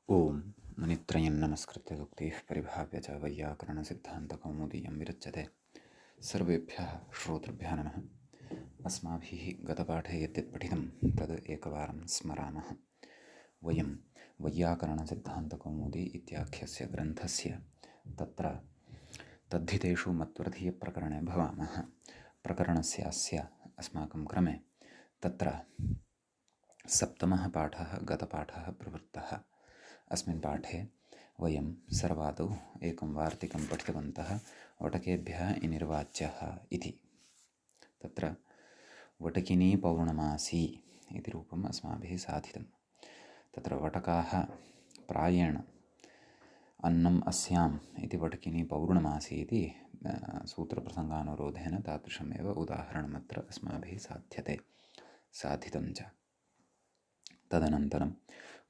ओम मुनित्रयं नमस्कृत्य दुक्तिः परिभाव्य च वैयाकरणसिद्धान्तकौमुदीयं विरच्यते। सर्वेभ्यः श्रोतृभ्यः नमः। अस्माभिः गतपाठे यद्यत् पठितं तद् एकवारं स्मरामः। वयं वैयाकरणसिद्धान्तकौमुदी इत्याख्यस्य ग्रन्थस्य तत्र तद्धितेषु मत्वर्थीयप्रकरणे भवामः। प्रकरणस्यास्य अस्माकं क्रमे तत्र सप्तमः पाठः गतपाठः प्रवृत्तः। अस्मिन् पाठे वयं सर्वादौ एकं वार्तिकं पठितवन्तः। वटकेभ्यः इनिर्वाच्यः इति। तत्र वटकिनी पौर्णमासी इति रूपम् अस्माभिः साधितं। तत्र वटकाः प्रायेण अन्नम् अस्याम् इति वटकिनी पौर्णमासी इति सूत्रप्रसङ्गानुरोधेन तादृशमेव उदाहरणमत्र अस्माभिः साधितं च। तदनन्तरं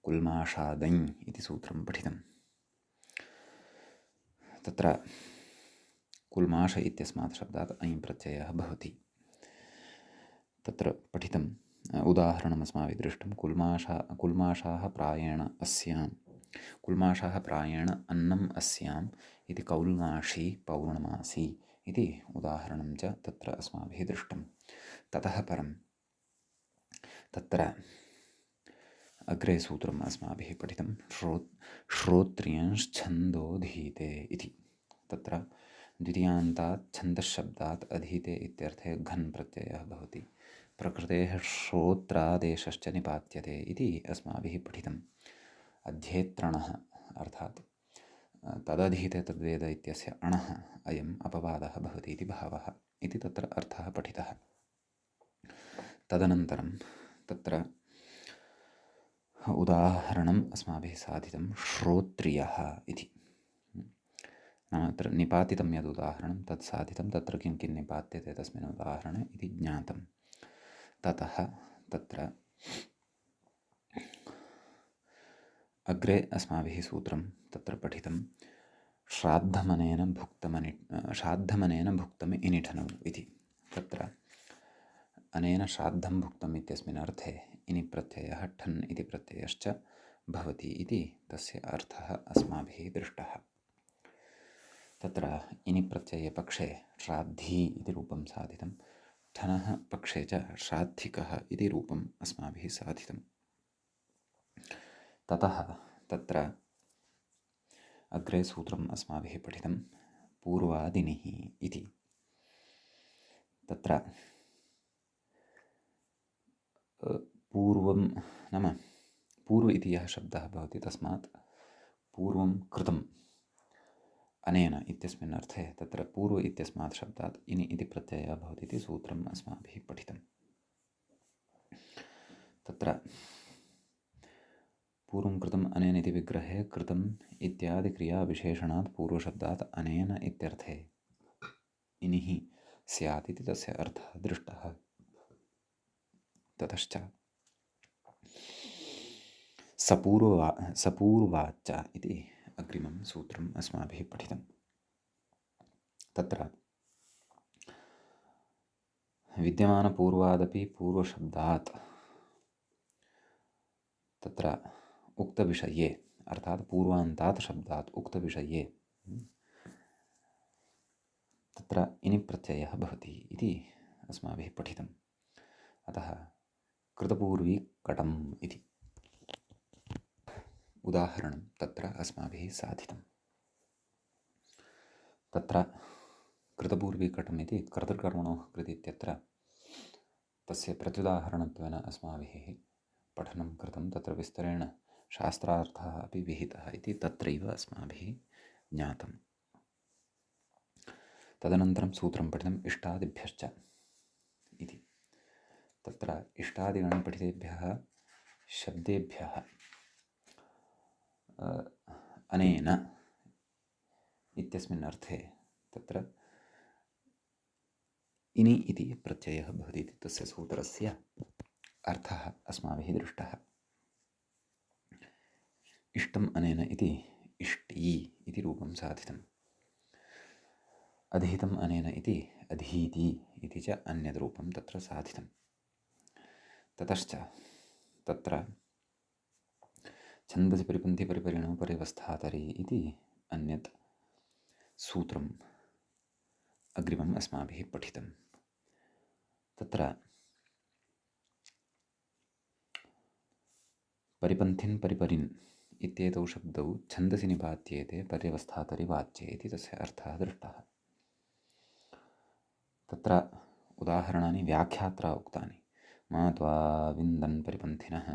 कुल्माषादै इति सूत्रं पठितं। तत्र कुल्माष इत्यस्मात् शब्दात् ऐ प्रत्ययः भवति। तत्र पठितम् उदाहरणम् अस्माभिः दृष्टं। कुल्माषाः प्रायेण अस्यां, कुल्माषाः प्रायेण अन्नम् अस्याम् इति कौल्माषी पौर्णमासी इति उदाहरणं च तत्र अस्माभिः दृष्टं। ततः परं तत्र अग्रे सूत्रम् अस्माभिः पठितं। श्रोत्रियंश्छन्दोधीते इति। तत्र द्वितीयान्तात् छन्दश्शब्दात् अधीते इत्यर्थे घन् प्रत्ययः भवति। प्रकृतेः श्रोत्रादेशश्च निपात्यते इति अस्माभिः पठितम्। अध्येत्रणः अर्थात् तदधीते तद्वेद इत्यस्य अणः अयम् अपवादः भवति इति भावः इति तत्र अर्थः पठितः। तदनन्तरं तत्र उदाहरणम् अस्माभिः साधितं श्रोत्रियः इति। नाम अत्र निपातितं यद् उदाहरणं तत् साधितं। तत्र किं किं निपात्यते तस्मिन् उदाहरणे इति ज्ञातं। ततः तत्र अग्रे अस्माभिः सूत्रं तत्र पठितं। श्राद्धमनेन भुक्तम् इनिठनौ इति। तत्र अनेन श्राद्धं भुक्तम् इत्यस्मिन् अर्थे इनि प्रत्ययः ठन् इति प्रत्ययश्च भवति इति तस्य अर्थः अस्माभिः दृष्टः। तत्र इनि प्रत्ययपक्षे श्राद्धी इति रूपं साधितं। ठनः पक्षे च श्राद्धिकः इति रूपम् अस्माभिः साधितं। ततः तत्र अग्रे सूत्रम् अस्माभिः पठितं पूर्वादिनिः इति। तत्र पूर्वं नाम पूर्व इति यः शब्दः भवति तस्मात् पूर्वं कृतम् अनेन इत्यस्मिन् अर्थे तत्र पूर्व इत्यस्मात् शब्दात् इनि इति प्रत्ययः भवति इति सूत्रम् अस्माभिः पठितं। तत्र पूर्वं कृतम् अनेन इति विग्रहे कृतम् इत्यादि क्रियाविशेषणात् पूर्वशब्दात् अनेन इत्यर्थे इनिः स्यात् इति तस्य अर्थः दृष्टः। ततश्च सपूर्वाच्च इति अग्रिमं सूत्रम् अस्माभिः पठितं। तत्र विद्यमानपूर्वादपि पूर्वशब्दात् तत्र उक्तविषये अर्थात् पूर्वान्तात् शब्दात् उक्तविषये तत्र इनि प्रत्ययः भवति इति अस्माभिः पठितम्। अतः कृतपूर्वी कटम् इति उदाहरणं तत्र अस्माभिः साधितं। तत्र कृतपूर्वी कटम् इति कर्तृकर्मणोः कृति इत्यत्र तस्य प्रत्युदाहरणत्वेन अस्माभिः पठनं कृतं। तत्र विस्तरेण शास्त्रार्थः अपि विहितः इति तत्रैव अस्माभिः ज्ञातम्। तदनन्तरं सूत्रं पठितम् इष्टादिभ्यश्च इति। तत्र इष्टादिगणपठितेभ्यः शब्देभ्यः अनेन इत्यस्मिन् अर्थे तत्र इनि इति प्रत्ययः भवति इति तस्य सूत्रस्य अर्थः अस्माभिः दृष्टः। इष्टम् अनेन इति इष्टी इति रूपं साधितम्। अधीतम् अनेन इति अधीति इति च अन्यद् रूपं तत्र साधितं। ततश्च तत्र छन्दसि परिपन्थि परिपरिणो पर्यवस्थातरि इति अन्यत् सूत्रम् अग्रिमम् अस्माभिः पठितं। तत्र परिपन्थिन् परिपरिन् इत्येतौ शब्दौ छन्दसि निपात्येते पर्यवस्थातरि वाच्ये इति तस्य अर्थः दृष्टः। तत्र उदाहरणानि व्याख्यात्रा उक्तानि। मा त्वा विन्दन् परिपन्थिनः,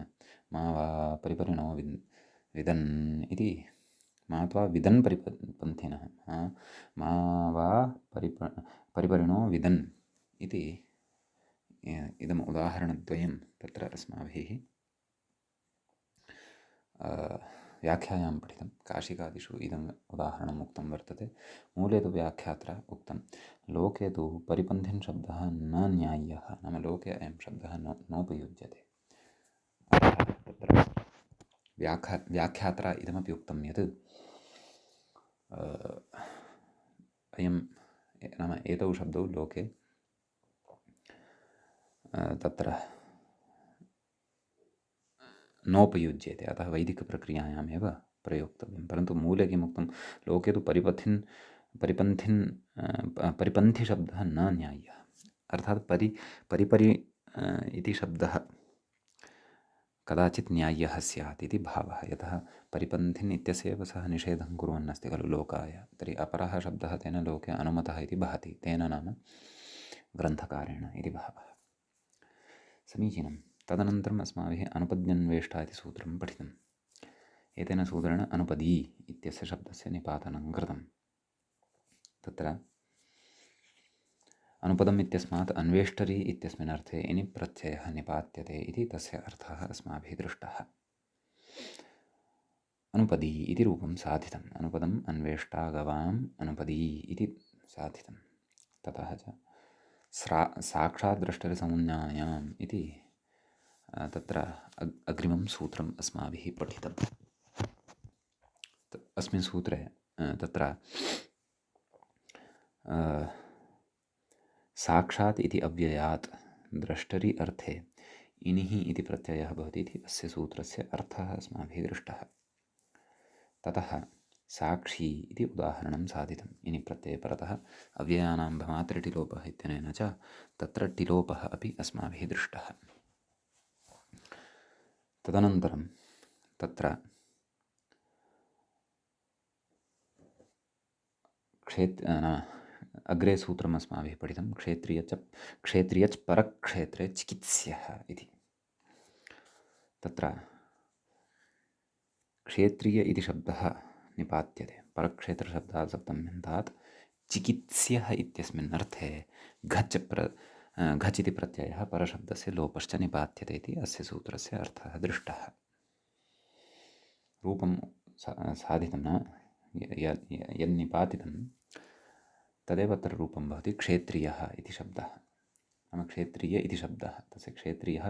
मा वा परिपरिणो विदन् इति। मा त्वा विदन् परिपन्थिनः, मा वा परिपरिणो विदन् इति इदम् उदाहरणद्वयं तत्र अस्माभिः व्याख्यायां पठितं। काशिकादिषु इदम् उदाहरणम् उक्तं वर्तते। मूले तु व्याख्यात्रा उक्तं। लोके तु परिपन्थिन् शब्दः न न्याय्यः, नाम लोके अयं शब्दः नोपयुज्यते। अतः तत्र व्याख्यात्रा इदमपि उक्तं यत् अयं नाम एतौ शब्दौ लोके तत्र नोपयुज्यते, अतः वैदिकप्रक्रियायामेव प्रयोक्तव्यं। परन्तु मूले किमुक्तं, लोके तु परिपन्थिशब्दः न न्याय्यः, अर्थात् परिपरि इति शब्दः कदाचित् न्याय्यः स्यात् इति भावः। यतः परिपन्थिन् इत्यस्यैव सः निषेधं कुर्वन् अस्ति खलु लोकाय, तर्हि अपरः शब्दः तेन लोके अनुमतः इति भाति, तेन नाम ग्रन्थकारेण इति भावः। समीचीनं। तदनन्तरम् अस्माभिः अनुपद्यन्वेष्टा इति सूत्रं पठितम्। एतेन सूत्रेण अनुपदी इत्यस्य शब्दस्य निपातनं कृतं। तत्र अनुपदम् इत्यस्मात् अन्वेष्टरी इत्यस्मिन् अर्थे इनि प्रत्ययः निपात्यते इति तस्य अर्थः अस्माभिः दृष्टः। अनुपदी इति रूपं साधितम्। अनुपदम् अन्वेष्टा गवाम् अनुपदी इति साधितं। ततः च साक्षात् द्रष्टरिसंज्ञायाम् इति तत्र अग्रिमं सूत्रम् अस्माभिः पठितम्। अस्मिन् सूत्रे तत्र साक्षात् इति अव्ययात् द्रष्टरि अर्थे इनिः इति प्रत्ययः भवति इति अस्य सूत्रस्य अर्थः अस्माभिः दृष्टः। ततः साक्षी इति उदाहरणं साधितम्। इनि प्रत्यये परतः अव्ययानां भमात्रिटिलोपः इत्यनेन च तत्र टिलोपः अपि अस्माभिः दृष्टः। तदनन्तरं तत्र अग्रे सूत्रम् अस्माभिः पठितं, क्षेत्रीयच परक्षेत्रे चिकित्स्यः इति। तत्र क्षेत्रीय इति शब्दः निपात्यते परक्षेत्रशब्दात् सप्तम्यन्तात्। चिकित्स्यः इत्यस्मिन् अर्थे घच् इति प्रत्ययः परशब्दस्य लोपश्च निपात्यते इति अस्य सूत्रस्य अर्थः दृष्टः। रूपं साधितं न यन्निपातितं तदेव अत्र रूपं भवति। क्षेत्रीयः इति शब्दः नाम क्षेत्रीय इति शब्दः, तस्य क्षेत्रीयः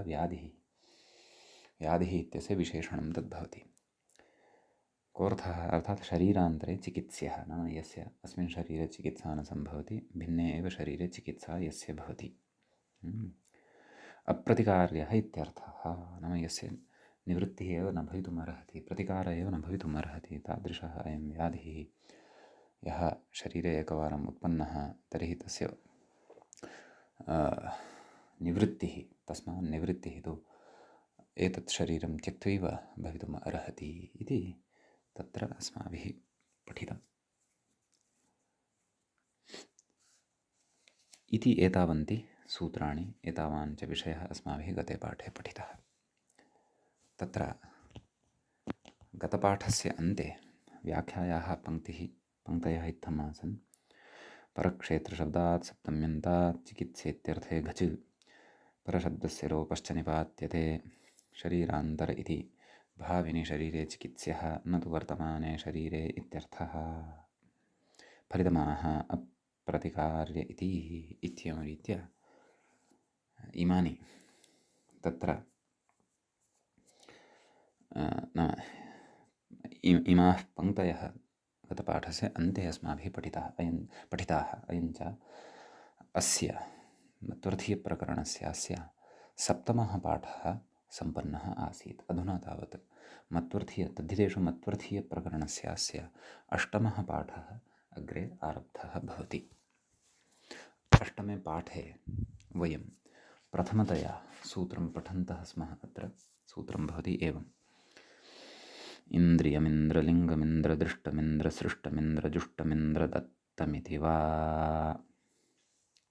व्याधिः इत्यस्य विशेषणं तद्भवति। कोऽर्थः, अर्थात् शरीरान्तरे चिकित्स्यः नाम यस्य अस्मिन् शरीरे चिकित्सा न सम्भवति, भिन्ने एव शरीरे चिकित्सा यस्य भवति। अप्रतिकार्यः इत्यर्थः, नाम यस्य निवृत्तिः एव न भवितुमर्हति, प्रतिकारः एव न भवितुमर्हति, तादृशः अयं व्याधिः यः शरीरे एकवारम् उत्पन्नः तर्हि तस्य निवृत्तिः, तस्मात् निवृत्तिः तु एतत् शरीरं त्यक्त्वैव भवितुम् अर्हति इति तत्र अस्माभिः पठितम्। इति एतावन्ति सूत्राणि, एतावान् च विषयः अस्माभिः गते पाठे पठितः। तत्र गतपाठस्य अन्ते व्याख्यायाः पङ्क्तयः इत्थम् आसन्। परक्षेत्रशब्दात् सप्तम्यन्तात् चिकित्सेत्यर्थे घच् परशब्दस्य लोपश्च निपात्यते। शरीरान्तर इति भाविनि शरीरे चिकित्स्यः न तु वर्तमाने शरीरे इत्यर्थः। फलितमाः अप्रतिकार्य इति इत्येवं रीत्या इमानि तत्र इमाः पङ्क्तयः गतपाठस्य अन्ते अस्माभिः पठिताः। अयञ्च अस्य तृतीयप्रकरणस्य अस्य सप्तमः पाठः सम्पन्नः आसीत्। अधुना तावत् मत्वर्थीय तद्धितेषु मत्वर्थीयप्रकरणस्यास्य अष्टमः पाठः अग्रे आरब्धः भवति। अष्टमे पाठे वयं प्रथमतया सूत्रं पठन्तः स्मः। अत्र सूत्रं भवति एवम्: इन्द्रियमिन्द्रलिङ्गमिन्द्रदृष्टमिन्द्रसृष्टमिन्द्रजुष्टमिन्द्रदत्तमिति वा।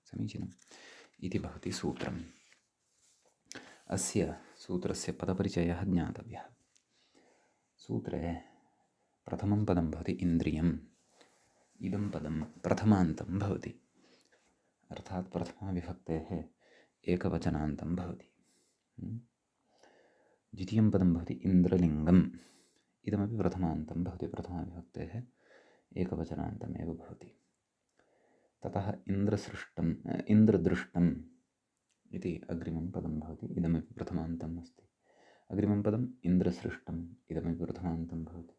समीचीनम् इति भवति सूत्रम्। अस्य सूत्रस्य पदपरिचयः ज्ञातव्यः। सूत्रे प्रथमं पदं भवति इन्द्रियम्। इदं पदं प्रथमान्तं भवति, अर्थात् प्रथमाविभक्तेः एकवचनान्तं भवति। द्वितीयं पदं भवति इन्द्रलिङ्गम्। इदमपि प्रथमान्तं भवति, प्रथमाविभक्तेः एकवचनान्तमेव भवति। ततः इन्द्रदृष्टम् इति अग्रिमं पदं भवति, इदमपि प्रथमान्तम् अस्ति। अग्रिमं पदम् इन्द्रसृष्टम्, इदमपि प्रथमान्तं भवति।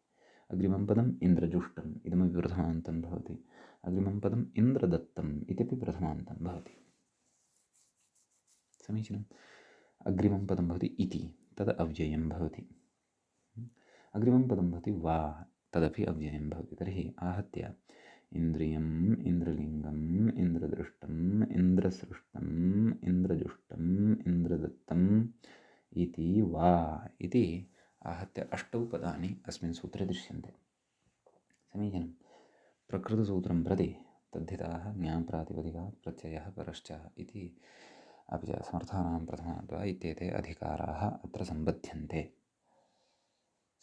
अग्रिमं पदम् इन्द्रजुष्टम्, इदमपि प्रथमान्तं भवति। अग्रिमं पदम् इन्द्रदत्तम् इत्यपि प्रथमान्तं भवति। समीचीनम्। अग्रिमं पदं भवति इति, तद् अव्ययं भवति। अग्रिमं पदं भवति वा, तदपि अव्ययं भवति। तर्हि आहत्य इन्द्रियम्, इन्द्रलिङ्गम्, इन्द्रदृष्टम्, इन्द्रसृष्टम्, इन्द्रजुष्टम्, इन्द्रदत्तम् इति वा इति आहत्य अष्टौ पदानि अस्मिन् सूत्रे दृश्यन्ते। समीचीनं। प्रकृतसूत्रं प्रति तद्धिताः ज्ञाप्रातिपदिकात् प्रत्ययः परश्च इति, अपि च समर्थानां प्रथमाद्वा इत्येते अधिकाराः अत्र सम्बध्यन्ते।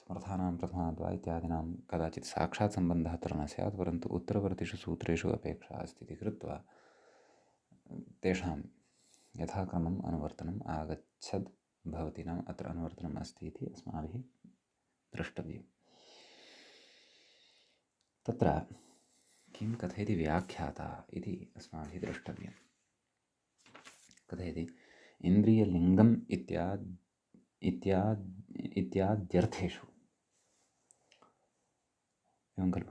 समर्थानां प्रथमाद्वा इत्यादीनां कदाचित् साक्षात् सम्बन्धः अत्र न स्यात्, परन्तु उत्तरवर्तिषु सूत्रेषु अपेक्षा अस्ति इति कृत्वा तेषां यथाक्रमम् अनुवर्तनम् आगच्छद् भवति, नाम अत्र अनुवर्तनम् अस्ति इति अस्माभिः द्रष्टव्यम्। तत्र किं कथयति व्याख्याता इति अस्माभिः द्रष्टव्यम्। कथयति इन्द्रियलिङ्गम् इत्याद्यर्थेषु, एवं खलु,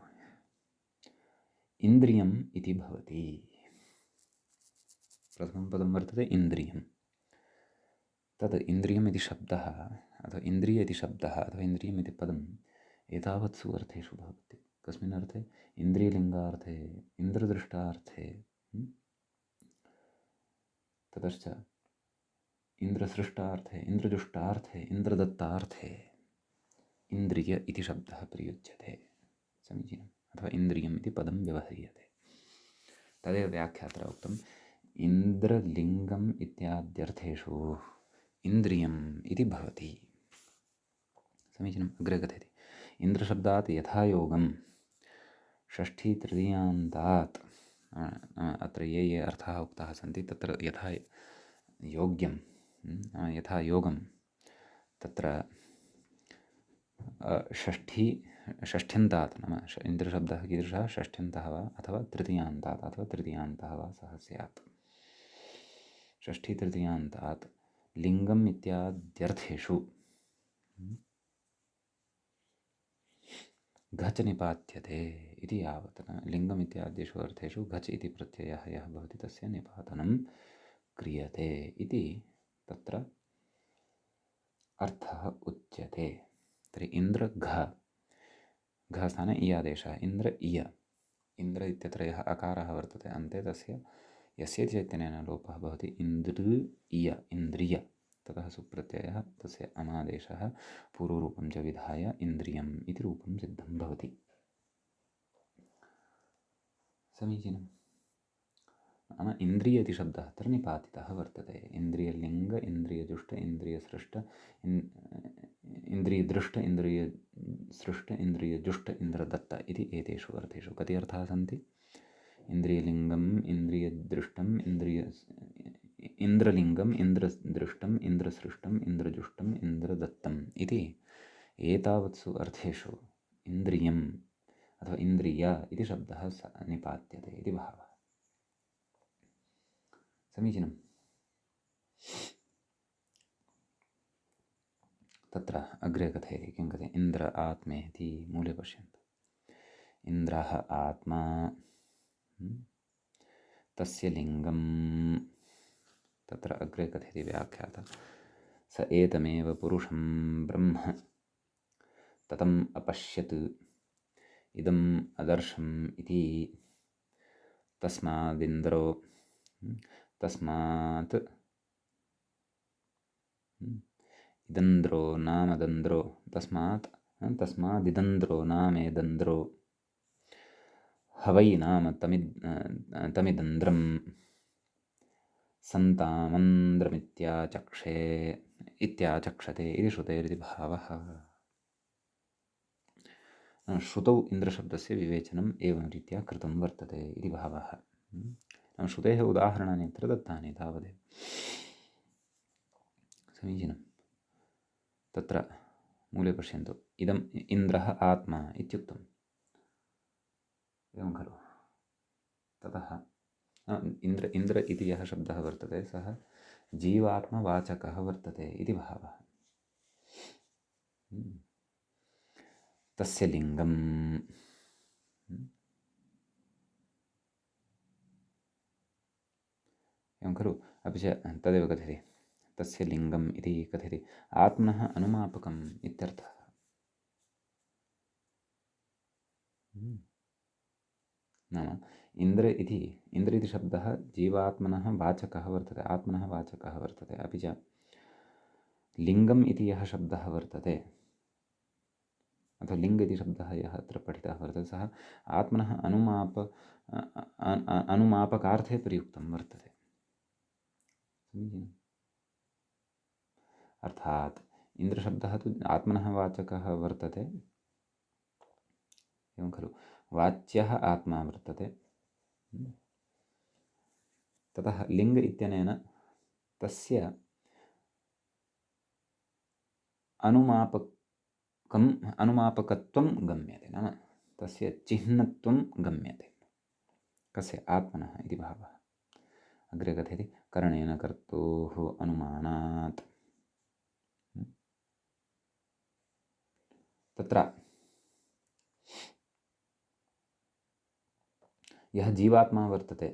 इन्द्रियम् इति भवति। प्रथमं पदं वर्तते इन्द्रियं। तद् इन्द्रियम् इति शब्दः अथवा इन्द्रिय इति शब्दः अथवा इन्द्रियम् इति पदम् एतावत्सु अर्थेषु भवति। कस्मिन् अर्थे? इन्द्रियलिङ्गार्थे, इन्द्रदृष्टार्थे, ततश्च इन्द्रसृष्टार्थे, इन्द्रजुष्टार्थे, इन्द्रदत्तार्थे इन्द्रिय इति शब्दः प्रयुज्यते। समीचीनम्। अथवा इन्द्रियम् इति पदं व्यवह्रियते। तदेव व्याख्यात्रा उक्तम् इन्द्रलिङ्गम् इत्याद्यर्थेषु इन्द्रियम् इति भवति। समीचीनम्। अग्रे कथयति इन्द्रशब्दात् यथायोगं षष्ठीतृतीयान्तात्, अत्र ये ये अर्थाः उक्ताः सन्ति तत्र यथा योग्यं, यथा योगं तत्र षष्ठ्यन्तात्, नाम इन्द्रशब्दः कीदृशः? षष्ठ्यन्तः वा अथवा तृतीयान्तात् अथवा तृतीयान्तः वा सः स्यात्। षष्ठीतृतीयान्तात् लिङ्गम् इत्याद्यर्थेषु घच् निपात्यते इति यावत्। लिङ्गम् इत्यादिषु अर्थेषु घच् इति प्रत्ययः यः भवति तस्य निपातनं क्रियते इति तत्र अर्थः उच्यते। तर्हि इन्द्र घ स्थाने इयादेशः, इन्द्र इय। इन्द्र इत्यत्र यः अकारः वर्तते अन्ते, तस्य यस्य चैतन्येन लोपः भवति। इन्द्र इय, इन्द्रिय, ततः सुप्रत्ययः, तस्य अनादेशः पूर्वरूपं च विधाय इन्द्रियम् इति रूपं सिद्धं भवति। समीचीनं। नाम इन्द्रिय इति शब्दः अत्र निपातितः वर्तते। इन्द्रियलिङ्ग, इन्द्रियजुष्ट, इन्द्रियसृष्ट, इन्द्रियदृष्ट, इन्द्रियसृष्ट, इन्द्रियजुष्ट, इन्द्रदत्त इति एतेषु अर्थेषु कति अर्थाः सन्ति? इन्द्रियलिङ्गम्, इन्द्रियदृष्टम्, इन्द्रलिङ्गम्, इन्द्रदृष्टम्, इन्द्रसृष्टम्, इन्द्रजुष्टम्, इन्द्रदत्तम् इति एतावत्सु अर्थेषु इन्द्रियम् अथवा इन्द्रिय इति शब्दः निपात्यते इति भावः। समीचीनं। तत्र अग्रे कथयति, किं कथयति? इन्द्र आत्मेति, मूले पश्यन्तु। इन्द्रः आत्मा, तस्य लिङ्गं, तत्र अग्रे कथयति व्याख्याता स एतमेव पुरुषं ब्रह्म ततम् अपश्यत् इदम् अदर्शम् इति तस्मादिन्द्रो तस्मात् इदन्द्रो नामदन्द्रो तस्मादिदन्द्रो नामेदन्द्रो हवै नाम तमिदन्द्रम् सन्तामन्द्रमित्याचक्षे इत्याचक्षते इति श्रुतेरिति भावः। श्रुतौ इन्द्रशब्दस्य विवेचनम् एवं रीत्या कृतं वर्तते इति भावः। श्रुतेः उदाहरणानि अत्र दत्तानि तावदेव। समीचीनं। तत्र मूले पश्यन्तु, इदम् इन्द्रः आत्मा इत्युक्तम्, एवं खलु। ततः इन्द्र इति यः शब्दः वर्तते सः जीवात्मवाचकः वर्तते इति भावः। तस्य लिङ्गम् एवं खलु। अपि च तदेव कथयति, तस्य लिङ्गम् इति कथयति आत्मनः अनुमापकम् इत्यर्थः। नाम इन्द्र इति शब्दः जीवात्मनः वाचकः वर्तते, आत्मनः वाचकः वर्तते। अपि च लिङ्गम् इति यः शब्दः वर्तते, अथवा लिङ्ग इति शब्दः यः अत्र पठितः वर्तते, सः आत्मनः अनुमापकार्थे प्रयुक्तं वर्तते। समीचीनम्। अर्थात् इन्द्रशब्दः तु आत्मनः वाचकः वर्तते, एवं खलु। वाच्यः आत्मा वर्तते। ततः लिङ्ग इत्यनेन तस्य अनुमापकत्वं गम्यते, नाम तस्य चिह्नत्वं गम्यते। कस्य? आत्मनः इति भावः। अग्रे कथयति करणेन कर्तोः अनुमानात्। तत्र यः जीवात्मा वर्तते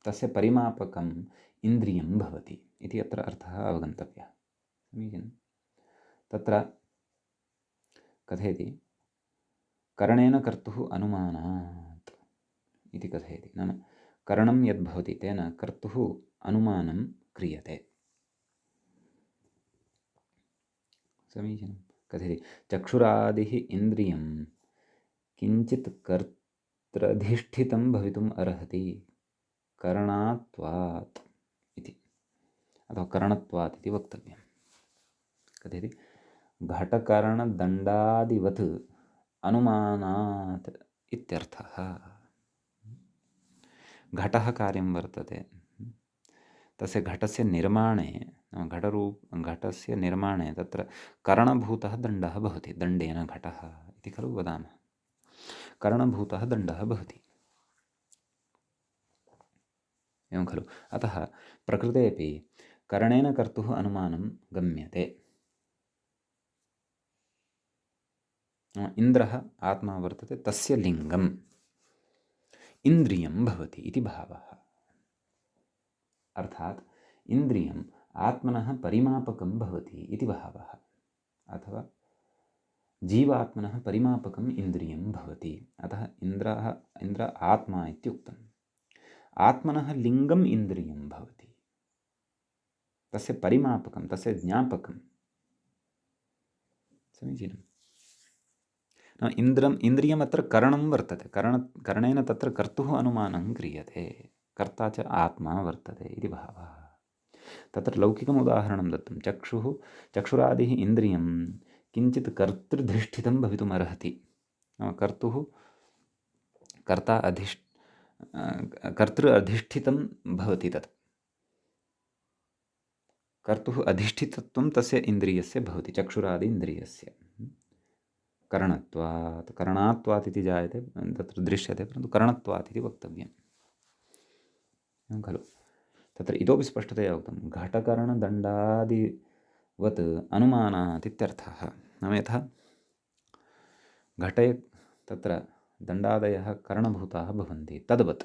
तस्य परिमापकम् इन्द्रियं भवति इति अत्र अर्थः अवगन्तव्यः। समीचीनं। तत्र कथयति करणेन कर्तुः अनुमानात् इति कथयति, नाम करणं यद्भवति तेन कर्तुः अनुमानं क्रियते। समीचीनं। कथयति चक्षुरादिः इन्द्रियं किञ्चित् कर्त्रधिष्ठितं भवितुम् अर्हति करणात्वात् इति, अथवा करणत्वात् इति वक्तव्यं। कथयति घटकरणदण्डादिवत् अनुमानात् इत्यर्थः। घटः कार्यं वर्तते, तस्य घटस्य निर्माणे, घटस्य निर्माणे तत्र करणभूतः दण्डः भवति। दण्डेन घटः इति खलु वदामः। करणभूतः दण्डः भवति, एवं खलु। अतः प्रकृतेपि करणेन कर्तुः अनुमानं गम्यते। इन्द्रः आत्मा वर्तते, तस्य लिङ्गम् इन्द्रियं भवति इति भावः। अर्थात् इन्द्रियम् आत्मनः परिमापकं भवति इति भावः, अथवा जीवात्मनः परिमापकम् इन्द्रियं भवति। अतः इन्द्र आत्मा इत्युक्तम्। आत्मनः लिङ्गम् इन्द्रियं भवति, तस्य परिमापकं, तस्य ज्ञापकं। समीचीनम्। इन्द्रियम् अत्र करणं वर्तते, करणेन तत्र कर्तुः अनुमानं क्रियते, कर्ता च आत्मा वर्तते इति भावः। तत्र लौकिकम् उदाहरणं दत्तं, चक्षुरादिः इन्द्रियं किञ्चित् कर्तृधिष्ठितं भवितुम् अर्हति। कर्तुः कर्तृ अधिष्ठितं भवति, तत् कर्तुः अधिष्ठितत्वं तस्य इन्द्रियस्य भवति, चक्षुरादि इन्द्रियस्य। करणात्वात् इति जायते, तत्र दृश्यते, परन्तु करणत्वात् इति वक्तव्यम्, एवं खलु। तत्र इतोपि स्पष्टतया उक्तं घटकरणदण्डादिवत् अनुमानात् इत्यर्थः। नाम यथा घटे तत्र दण्डादयः करणभूताः भवन्ति, तद्वत्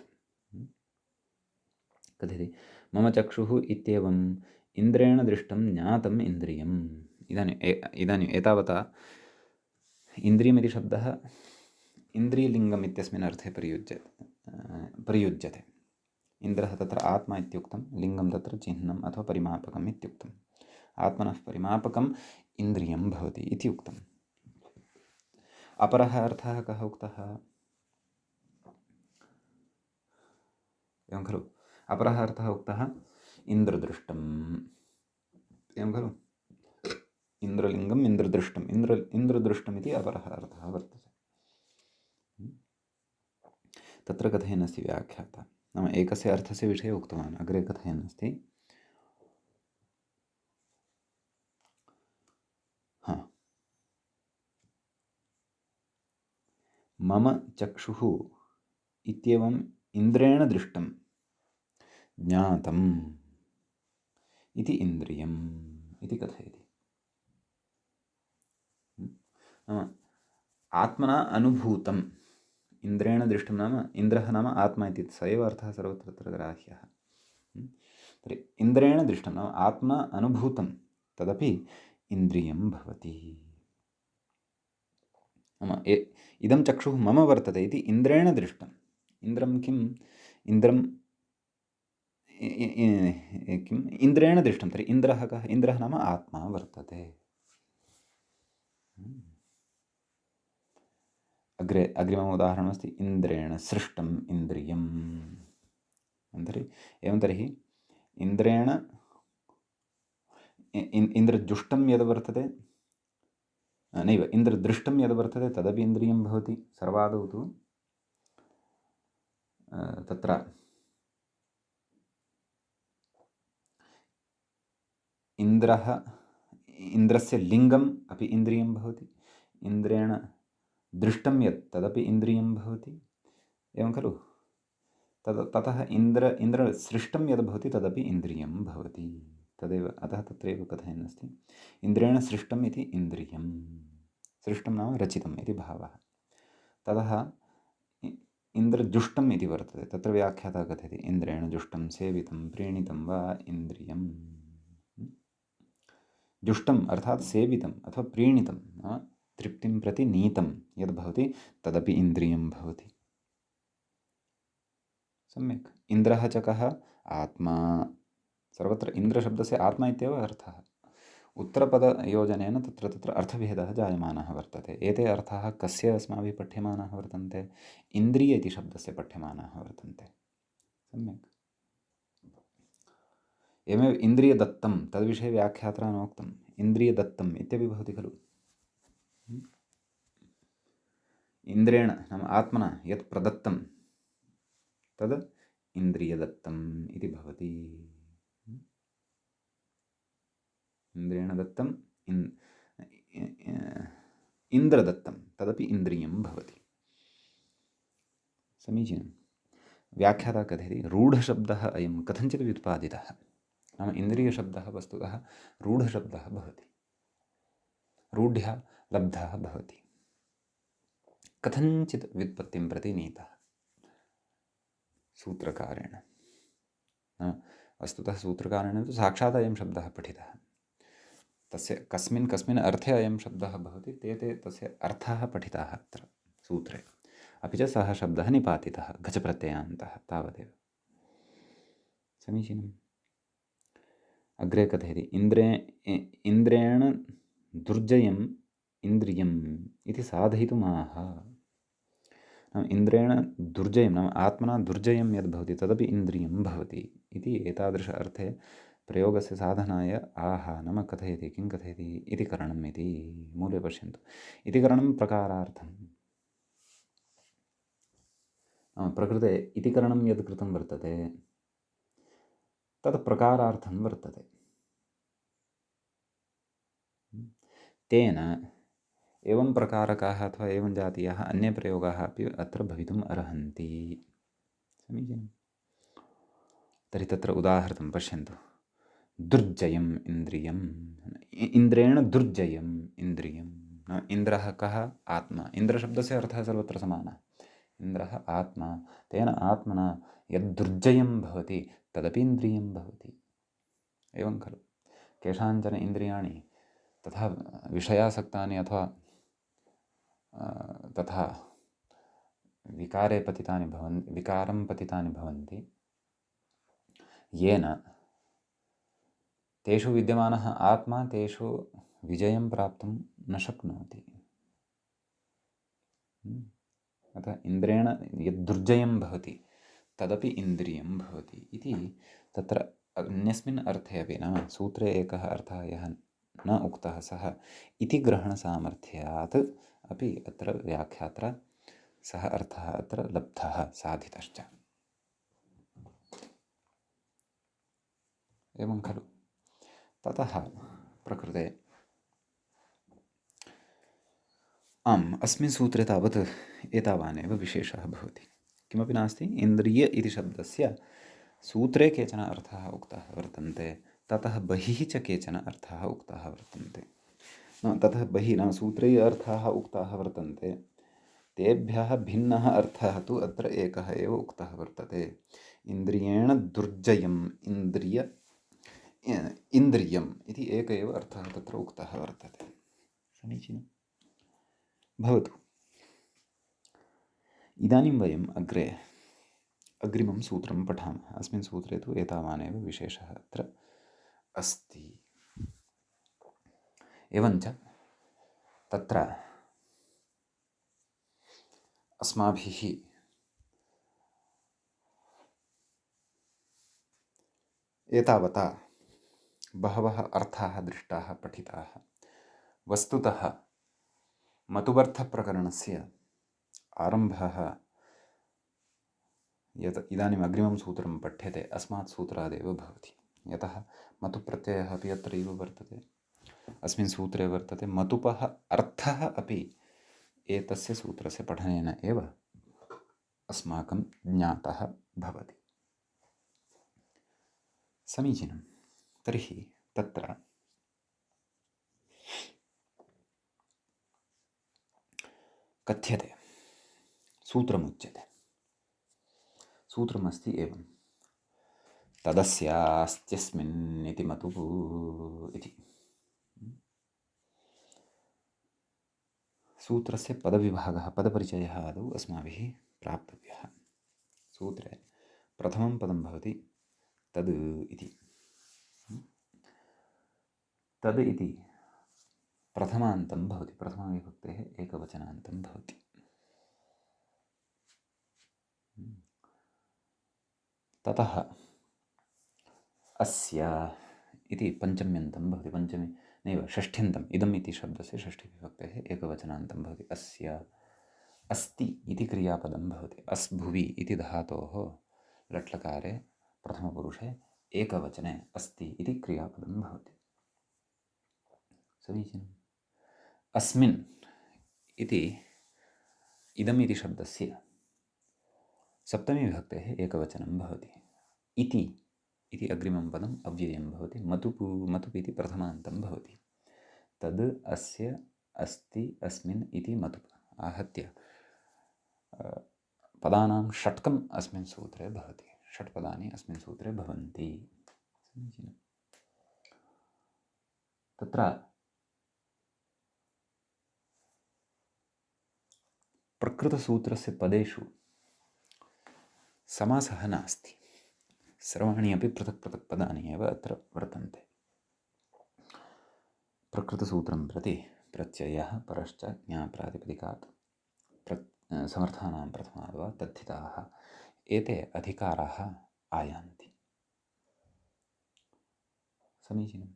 कथयति मम चक्षुः इत्येवम् इन्द्रेण दृष्टं ज्ञातम् इन्द्रियम्। इदानीम् एतावता इन्द्रियम् इति शब्दः इन्द्रियलिङ्गम् इत्यस्मिन् अर्थे प्रयुज्यते। इन्द्रः तत्र आत्मा इत्युक्तं, लिङ्गं तत्र चिह्नम् अथवा परिमापकम् इत्युक्तम्। आत्मनः परिमापकम् इन्द्रियं भवति इति उक्तम्। अपरः अर्थः कः उक्तः? एवं खलु, अपरः अर्थः उक्तः इन्द्रदृष्टम्, एवं खलु, इन्द्रलिङ्गम् इन्द्रदृष्टम्, इन्द्रदृष्टम् इति अपरः अर्थः वर्तते। तत्र कथयन्नस्ति व्याख्याता, नाम एकस्य अर्थस्य विषये उक्तवान्, अग्रे कथयन्नस्ति। मम चक्षुः इत्येवम् इन्द्रेण दृष्टं ज्ञातम् इति इन्द्रियम् इति कथयति। नाम आत्मना अनुभूतम्, इन्द्रेण दृष्टं नाम इन्द्रः नाम आत्मा इति स एव अर्थः सर्वत्र तत्र ग्राह्यः। तर्हि इन्द्रेण दृष्टं नाम आत्मना अनुभूतं तदपि इन्द्रियं भवति। नाम इदं चक्षुः मम वर्तते इति इन्द्रेण दृष्टम्। इन्द्रं किम्? इन्द्रं किम्? इन्द्रेण दृष्टं। तर्हि इन्द्रः कः? इन्द्रः नाम आत्मा वर्तते। अग्रिमम् उदाहरणमस्ति इन्द्रेण सृष्टम् इन्द्रियम्। तर्हि इन्द्रेण इन्द्रजुष्टं यद् वर्तते, नैव, इन्द्रदृष्टं यद् वर्तते तदपि इन्द्रियं भवति। सर्वादौ तु तत्र इन्द्रस्य लिङ्गम् अपि इन्द्रियं भवति, इन्द्रेण दृष्टं यत् तदपि इन्द्रियं भवति, एवं खलु। ततः इन्द्रसृष्टं यद् भवति तदपि इन्द्रियं भवति। तदेव, अतः तत्रैव कथयन्नस्ति इन्द्रेण सृष्टम् इति इन्द्रियं। सृष्टं नाम रचितम् इति भावः। ततः इन्द्रजुष्टम् इति वर्तते, तत्र व्याख्याता कथयति इन्द्रेण जुष्टं सेवितं प्रीणितं वा इन्द्रियम्। जुष्टम् अर्थात् सेवितम् अथवा प्रीणितं नाम तृप्तिं प्रति नीतं यद्भवति तदपि इन्द्रियं भवति। सम्यक्। इन्द्रः च कः? आत्मा। सर्वत्र इन्द्रशब्दस्य आत्मा इत्येव अर्थः। उत्तरपदयोजनेन तत्र अर्थभेदः जायमानः वर्तते। एते अर्थाः कस्य अस्माभिः पठ्यमानाः वर्तन्ते? इन्द्रिय इति शब्दस्य पठ्यमानाः वर्तन्ते। सम्यक्। एवमेव इन्द्रियदत्तं तद्विषये व्याख्यात्रा नोक्तम्, इन्द्रियदत्तम् इत्यपि भवति खलु। इन्द्रेण नाम आत्मना यत् प्रदत्तं तद् इन्द्रियदत्तम् इति भवति। इन्द्रेण दत्तं इन्द्रदत्तं तदपि इन्द्रियं भवति। समीचीनं। व्याख्याता कथयति रूढशब्दः अयं कथञ्चित् व्युत्पादितः। नाम इन्द्रियशब्दः वस्तुतः रूढशब्दः भवति, रूढ्या लब्धः भवति, कथञ्चित् व्युत्पत्तिं प्रति नीतः सूत्रकारेण। वस्तुतः सूत्रकारेण तु साक्षात् अयं शब्दः पठितः, तस्य कस्मिन् अर्थे अयं शब्दः भवति ते तस्य अर्थाः पठिताः अत्र सूत्रे, अपि च सः शब्दः निपातितः घचप्रत्ययान्तः, तावदेव। समीचीनम्। अग्रे कथयति इन्द्रेण दुर्जयम् इन्द्रियम् इति साधयितुमाह। इन्द्रेण दुर्जयं नाम आत्मना दुर्जयं यद्भवति तदपि इन्द्रियं भवति इति एतादृश अर्थे प्रयोगस्य साधनाय आह नाम कथयति। किं कथयति? इति करणम् इति। मूले पश्यन्तु, इति करणं प्रकारार्थं। प्रकृते इति करणं यद् कृतं वर्तते तत् प्रकारार्थं वर्तते। तेन एवं प्रकारकाः अथवा एवं जातीयाः अन्ये प्रयोगाः अपि अत्र भवितुम् अर्हन्ति। समीचीनं। तर्हि तत्र उदाहरणं पश्यन्तु। दुर्जयम् इन्द्रियम्, इन्द्रेण दुर्जयम् इन्द्रियम्। इन्द्रः कः? आत्मा। इन्द्रशब्दस्य अर्थः सर्वत्र समानः। इन्द्रः आत्मा, तेन आत्मना यद्दुर्जयं भवति तदपि इन्द्रियं भवति। एवं खलु। केषाञ्चन इन्द्रियाणि तथा विषयासक्तानि अथवा तथा विकारं पतितानि भवन्ति येन तेषु विद्यमानः आत्मा तेषु विजयं प्राप्तुं न शक्नोति। अतः इन्द्रेण यद्दुर्जयं भवति तदपि इन्द्रियं भवति इति तत्र अन्यस्मिन् अर्थे अपि, नाम सूत्रे एकः अर्थः यः न उक्तः सः इति ग्रहणसामर्थ्यात् अपि अत्र व्याख्यात्रा सः अर्थः अत्र लब्धः साधितश्च। एवं खलु। ततः प्रकृते अस्मिन् सूत्रे तावत् एतावानेव विशेषः भवति। किमपि नास्ति, इन्द्रिय इति शब्दस्य सूत्रे केचन अर्थाः उक्ताः वर्तन्ते, ततः बहिः च केचन अर्थाः उक्ताः वर्तन्ते। ततः बहिः नाम सूत्रे ये अर्थाः उक्ताः वर्तन्ते तेभ्यः भिन्नः अर्थः तु अत्र एकः एव उक्तः वर्तते। इन्द्रियेण दुर्जयम् इन्द्रियम् इति एक एव अर्थः तत्र उक्तः वर्तते। समीचीनं भवतु। इदानीं वयम् अग्रिमं सूत्रं पठामः। अस्मिन् सूत्रे तु एतावानेव विशेषः अत्र अस्ति। एवञ्च तत्र अस्माभिः एतावता बहवः अर्थाः दृष्टाः पठिताः। वस्तुतः मतुबर्थप्रकरणस्य आरम्भः यत् इदानीम् अग्रिमं सूत्रं पठ्यते अस्मात् सूत्रादेव भवति। यतः मतुप्रत्ययः अपि अत्रैव वर्तते, अस्मिन् सूत्रे वर्तते। मतुपः अर्थः अपि एतस्य सूत्रस्य पठनेन एव अस्माकं ज्ञातः भवति। समीचीनं। तर्हि तत्र कथ्यते, सूत्रमुच्यते। सूत्रमस्ति एवं: तदस्यास्त्यस्मिन् इति मतुः इति। सूत्रस्य पदविभागः, पदपरिचयः आदौ अस्माभिः प्राप्तव्यः। सूत्रे प्रथमं पदं भवति तद् इति। तद् इति प्रथमान्तं भवति, प्रथमाविभक्तेः एकवचनान्तं भवति। ततः अस्य इति पञ्चम्यन्तं भवति, पञ्चमी नैव षष्ठ्यन्तम्, इदम् इति शब्दस्य षष्ठीविभक्तेः एकवचनान्तं भवति। अस्य अस्ति इति क्रियापदं भवति। अस्भुवि इति धातोः लट्लकारे प्रथमपुरुषे एकवचने अस्ति इति क्रियापदं भवति। समीचीनम्। अस्मिन् इति इदम् इति शब्दस्य सप्तमीविभक्तेः एकवचनं भवति। इति अग्रिमं पदम् अव्ययं भवति। मतुप् इति प्रथमान्तं भवति। तद् अस्य अस्ति अस्मिन् इति मतुप् आहत्य पदानां षट्कम् अस्मिन् सूत्रे भवति। षट्पदानि अस्मिन् सूत्रे भवन्ति। समीचीनं। तत्र प्रकृतसूत्रस्य पदेषु समासः नास्ति। सर्वाणि अपि पृथक् पृथक् पदानि एव अत्र वर्तन्ते। प्रकृतसूत्रं प्रति प्रत्ययः परश्च ज्ञाप्रातिपदिकात् समर्थानां प्रथमात् वा तद्धिताः एते अधिकाराः आयान्ति। समीचीनं।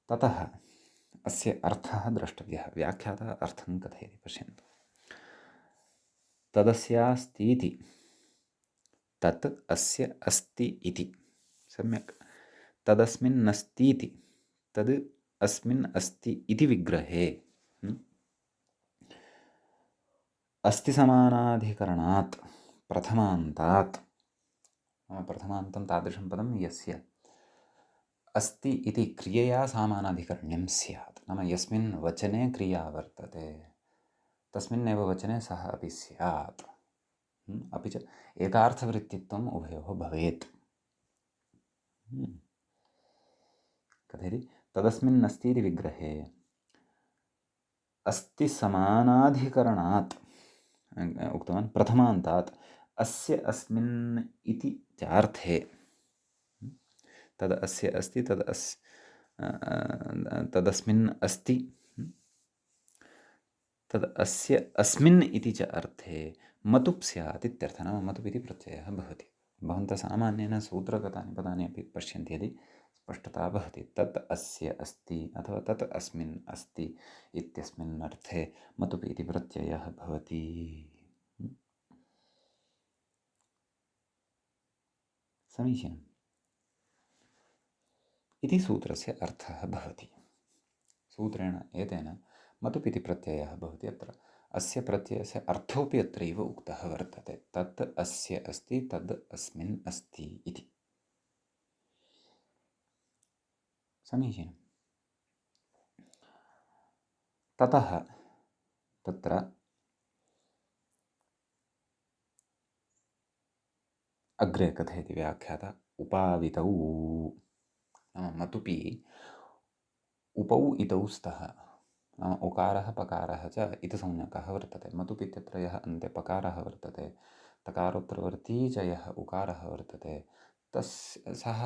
ततः अस्य अर्थः द्रष्टव्यः। व्याख्याता अर्थं कथयति, पश्यन्तु। तदस्यास्तीति, तत् अस्य अस्ति इति। सम्यक्। तदस्मिन्नस्तीति, तद् अस्मिन् अस्ति इति विग्रहे अस्तिसमानाधिकरणात् प्रथमान्तात्, प्रथमान्तं तादृशं पदं यस्य अस्ति इति क्रियया सामानाधिकरण्यं स्यात्। नाम यस्मिन् वचने क्रिया वर्तते तस्मिन्नेव वचने सः अपि स्यात्। अपि च एकार्थवृत्तित्वम् उभयोः भवेत्। कथयति? तदस्मिन्नस्ति इति विग्रहे अस्ति समानाधिकरणात् उक्तवान् प्रथमान्तात् अस्य अस्मिन् इति चार्थे तद् अस्य अस्ति तदस्मिन् अस्ति तद् अस्य अस्मिन् इति च अर्थे मतुप् स्यात् इत्यर्थः। नाम मतुप् इति प्रत्ययः भवति। भवन्तः सामान्येन सूत्रगतानि पदानि अपि पश्यन्ति यदि स्पष्टता भवति। तत् अस्य अस्ति अथवा तत् अस्मिन् अस्ति इत्यस्मिन् अर्थे मतुप् इति प्रत्ययः भवति। समीचीनम् इति सूत्रस्य अर्थः भवति। सूत्रेण एतेन मतुप् इति प्रत्ययः भवति। अत्र अस्य प्रत्ययस्य अर्थोऽपि अत्रैव उक्तः वर्तते। तत् अस्य अस्ति तद् अस्मिन् अस्ति इति। समीचीनम्। ततः तत्र अग्रे कथयति व्याख्याता उपावितौ नाम मतुपि उपौ इतौ स्तः नाम उकारः पकारः च इतसंज्ञकः वर्तते। मतुप् इत्यत्र यः अन्ते पकारः वर्तते तकारोत्तरवर्ती च यः उकारः वर्तते सः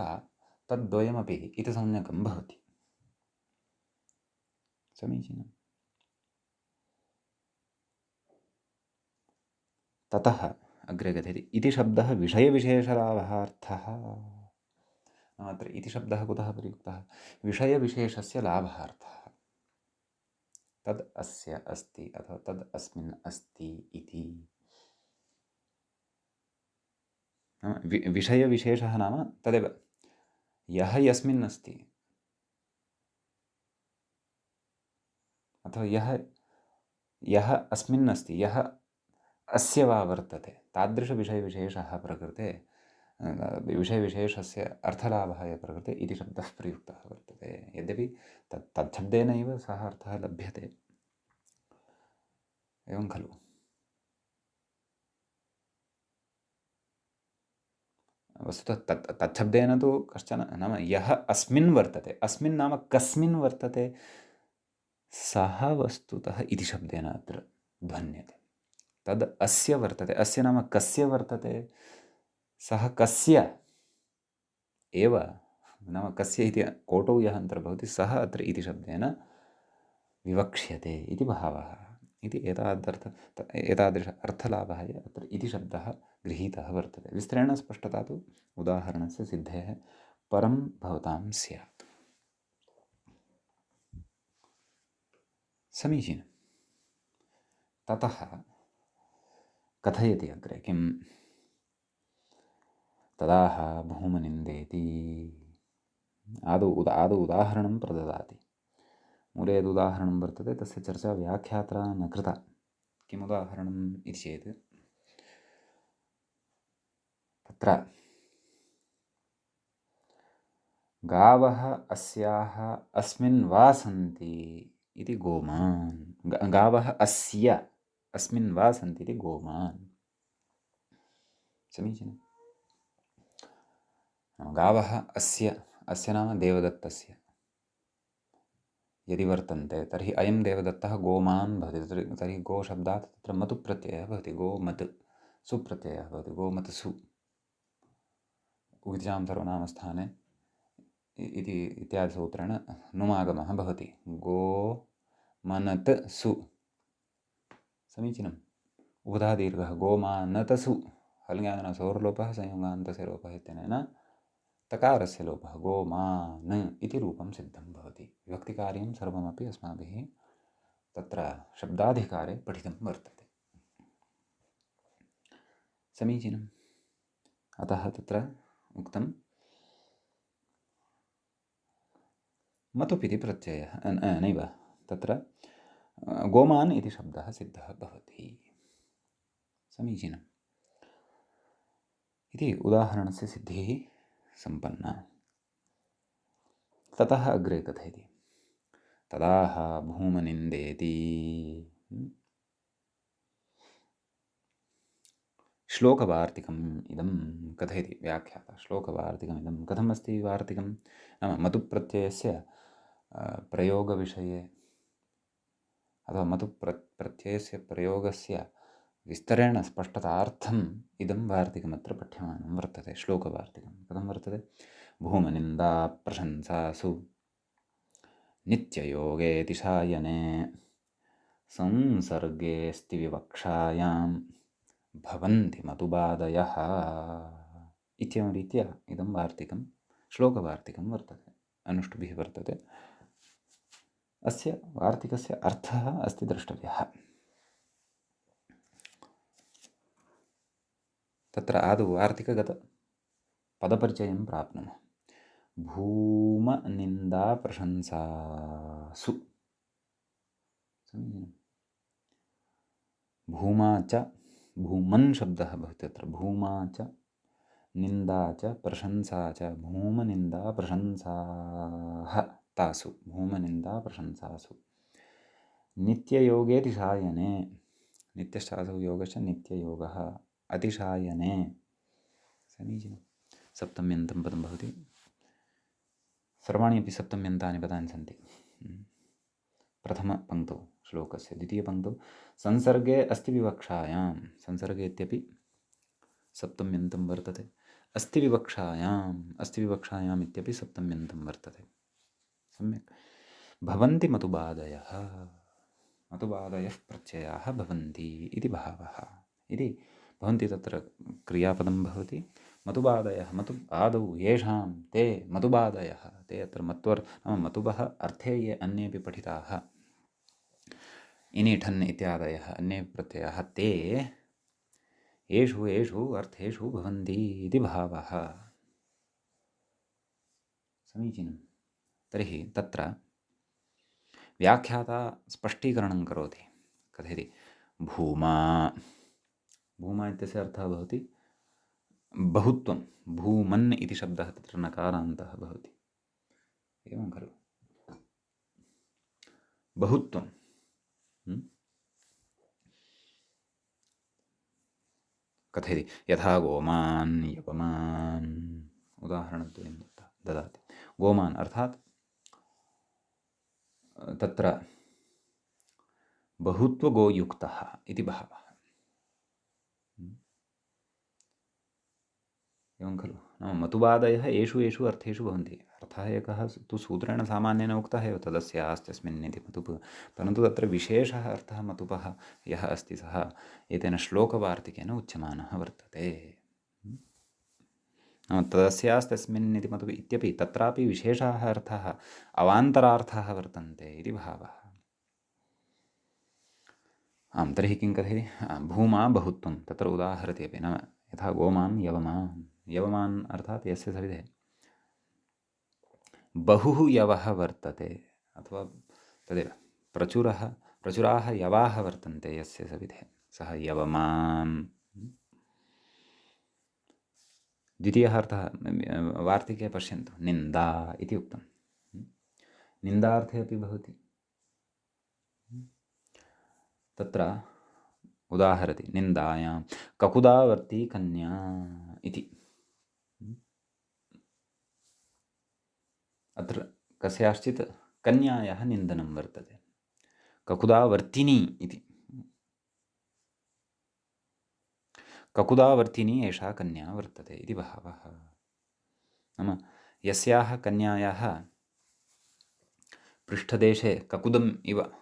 तद्द्वयमपि इतसंज्ञकं भवति। समीचीनम्। ततः अग्रे कथयति इति शब्दः विषयविशेषलाभार्थः। अत्र इति शब्दः कुतः प्रयुक्तः? विषयविशेषस्य लाभार्थः। तद् अस्य अस्ति अथवा तद् अस्मिन् अस्ति इति। विषयविशेषः नाम तदेव यः यस्मिन् अस्ति अथवा यः अस्मिन् अस्ति यः अस्य वा वर्तते तादृशविषयविशेषः प्रकृते विषयविशेषस्य अर्थलाभः यः प्रकृते इति शब्दः प्रयुक्तः वर्तते। यद्यपि तच्छब्देनैव सः अर्थः लभ्यते। एवं खलु? वस्तुतः तच्छब्देन तु कश्चन नाम यः अस्मिन् वर्तते अस्मिन् नाम कस्मिन् वर्तते सः वस्तुतः इति शब्देन अत्र ध्वन्यते। तद् अस्य वर्तते अस्य नाम कस्य वर्तते सः कस्य एव नाम कस्य इति कोटौ यः अन्तर्भवति सः अत्र इति शब्देन विवक्ष्यते इति भावः। इति एतादृश अर्थलाभः अत्र इति शब्दः गृहीतः वर्तते। विस्तरेण स्पष्टता तु उदाहरणस्य सिद्धेः परं भवतां स्यात्। समीचीनं। ततः कथयति अग्रे किं तदाह भूमनिन्देति आदौ उदाहरणं प्रददाति। मूले यदुदाहरणं वर्तते तस्य चर्चा व्याख्यात्रा न कृता। किम् उदाहरणम् इति चेत् तत्र गावः अस्याः अस्मिन् वा सन्ति इति गोमान्। गावः अस्य अस्मिन् वा सन्ति इति गोमान्। समीचीनं। गावः अस्य नाम देवदत्तस्य यदि वर्तन्ते तर्हि अयं देवदत्तः गोमान् भवति। तर्हि गोशब्दात् तत्र मतु प्रत्ययः भवति। गोमत् सुप्रत्ययः भवति। गोमत्सु उक्तिजां सर्वनामस्थाने इति इत्यादिसूत्रेण नुमागमः भवति। गोमनत् सु। समीचीनम्। उपधा दीर्घः गोमानतसु हल्ङ्यादिनसोर्लोपः संयोगान्तस्य लोपः इत्यनेन तकारस्य लोपः गोमान् इति रूपं सिद्धं भवति। विभक्तिकार्यं सर्वमपि अस्माभिः तत्र शब्दाधिकारे पठितं वर्तते। समीचीनम्। अतः तत्र उक्तं मतुप् इति प्रत्ययः नैव तत्र गोमान् इति शब्दः सिद्धः भवति। समीचीनम्। इति उदाहरणस्य सिद्धिः सम्पन्ना। ततः अग्रे कथयति तदाह भूमनिन्देति। श्लोकवार्तिकम् इदं कथयति व्याख्याता। श्लोकवार्तिकमिदं कथमस्ति वार्तिकं नाम मतुप्रत्ययस्य प्रयोगविषये अथवा मतु प्रत्ययस्य प्रयोगस्य विस्तरेण स्पष्टतार्थम् इदं वार्तिकमत्र पठ्यमानं वर्तते, श्लोकवार्तिकं। कथं वर्तते? भूमनिन्दा प्रशंसासु नित्ययोगेति सायने संसर्गेऽस्ति विवक्षायां भवन्ति मतुबादयः इत्येवं रीत्या इदं वार्तिकं श्लोकवार्तिकं वर्तते, अनुष्टुभिः वर्तते। अस्य वार्तिकस्य अर्थः अस्ति द्रष्टव्यः। तत्र आदौ वार्तिकगतपदपरिचयं प्राप्नुमः। भूमनिन्दाप्रशंसासु, समीचीनं। भूमा च, भूमन् शब्दः भवति तत्र। भूमा च, निन्दा च, प्रशंसा च, भूमनिन्दाप्रशंसाः तासु, भूमनिन्दाप्रशंसासु। नित्ययोगेऽतिशायने, नित्यश्चासौ योगश्च नित्ययोगः, अतिशायने, समीचीनं। सप्तम्यन्तं पदं भवति। सर्वाणि अपि सप्तम्यन्तानि पदानि सन्ति प्रथमपङ्क्तौ श्लोकस्य। द्वितीयपङ्क्तौ संसर्गे अस्ति विवक्षायां, संसर्गे इत्यपि सप्तम्यन्तं वर्तते। अस्ति विवक्षायाम्, अस्ति विवक्षायाम् इत्यपि सप्तम्यन्तं वर्तते। सम्यक्। भवन्ति मतुबादयः, मतुबादयः प्रत्ययाः भवन्ति इति भावः। इति भवन्ति तत्र क्रियापदं भवति। मतुबादयः, मतु आदौ येषां ते मतुबादयः, ते अत्र नाम मतुबः अर्थे ये अन्येपि पठिताः, इनि ठन् इत्यादयः अन्ये प्रत्ययाः, ते येषु येषु अर्थेषु भवन्ति इति भावः। समीचीनं। तर्हि तत्र व्याख्याता स्पष्टीकरणं करोति। कथयति? भूमा, भूमा इत्यस्य अर्थः भवति बहुत्वं। भूमन् इति शब्दः तत्र नकारान्तः भवति, एवं खलु? बहुत्वं। कथयति? यथा गोमान्, यवमान्, उदाहरणद्वयं ददाति। गोमान् अर्थात् तत्र बहुत्वगोयुक्तः इति भावः, एवं खलु? नाम मतुबादयः येषु येषु अर्थेषु भवन्ति। अर्थः एकः तु सूत्रेण सामान्येन उक्तः एव, तदस्यास्त्यस्मिन् इति मतुप्। परन्तु तत्र विशेषः अर्थः मतुपः यः अस्ति सः एतेन श्लोकवार्तिकेन उच्यमानः वर्तते। नाम तदस्यास्त्यस्मिन् इति मतुप् इत्यपि तत्रापि विशेषाः अर्थाः अवान्तरार्थाः वर्तन्ते इति भावः। आं, तर्हि किं कथयति? भूमा बहुत्वं, तत्र उदाहरति अपि। नाम यथा गोमान्, यवमान्, यवमान् अर्थात् यस्य सविधे बहुः यवः वर्तते, अथवा तदेव प्रचुराः यवाः वर्तन्ते यस्य सविधे, सः यवमान्। द्वितीयः अर्थः वार्तिके पश्यन्तु, निन्दा इति उक्तं। निन्दार्थे अपि भवति। तत्र उदाहरति निन्दायां ककुदावर्ती कन्या इति। अत्र कस्याश्चित् कन्यायाः निन्दनं वर्तते। ककुदावर्तिनी इति, ककुदावर्तिनी एषा कन्या वर्तते इति भावः। नाम यस्याः कन्यायाः पृष्ठदेशे ककुदम् इव,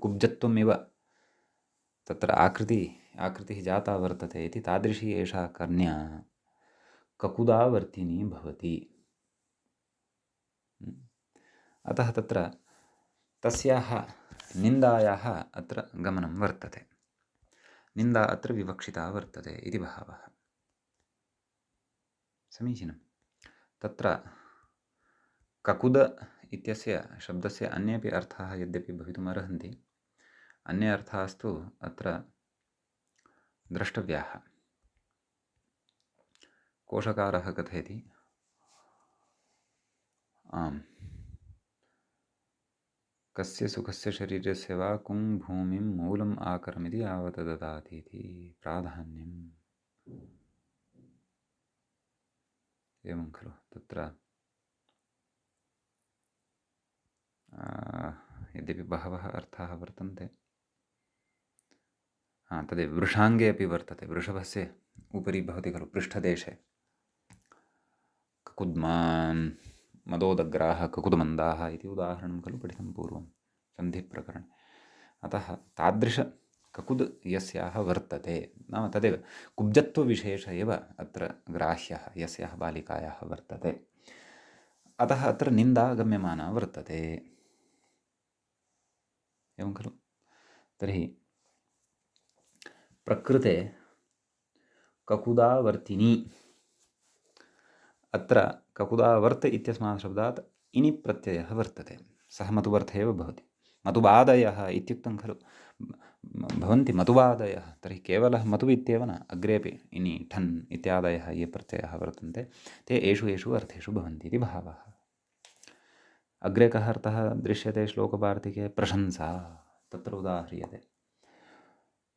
कुब्जत्वम् इव तत्र आकृतिः जाता वर्तते इति, तादृशी एषा कन्या ककुदावर्तिनी भवति। अतः तत्र तस्याः निन्दायाः अत्र गमनं वर्तते। निन्दा अत्र विवक्षिता वर्तते इति भावः। समीचीनं। तत्र ककुद इत्यस्य शब्दस्य अन्येपि अर्थाः यद्यपि भवितुमर्हन्ति, अन्ये अर्थास्तु अत्र द्रष्टव्याः। कोशकारः कथयति, आम्, कस्य सुखस्य शरीरस्य वा कुं भूमिं मूलम् आकरमिति यावत् ददाति इति प्राधान्यम्, एवं खलु? तत्र यद्यपि बहवः अर्थाः वर्तन्ते। तदेव वृषाङ्गे अपि वर्तते, वृषभस्य उपरि भवति खलु पृष्ठदेशे ककुद्मान् मदोदग्राः ककुदमन्दाः इति उदाहरणं खलु पठितं पूर्वं सन्धिप्रकरणे। अतः तादृश ककुद् यस्याः वर्तते, नाम तदेव कुब्जत्वविशेष एव अत्र ग्राह्यः यस्याः बालिकायाः वर्तते, अतः अत्र निन्दा गम्यमाना वर्तते, एवं खलु। तर्हि प्रकृते ककुदावर्तिनी, अत्र ककुदावर्त इत्यस्मात् शब्दात् इनि प्रत्ययः वर्तते, सः मतुवर्थ एव भवति। मतुबादयः इत्युक्तं खलु, भवन्ति मतुबादयः, तर्हि केवलः मतु इत्येव न, अग्रेपि इनि ठन् इत्यादयः ये प्रत्ययाः वर्तन्ते ते एषु एषु अर्थेषु भवन्ति इति भावः। अग्रे कः अर्थः दृश्यते श्लोकवार्तिके? प्रशंसा, तत्र उदाह्रियते।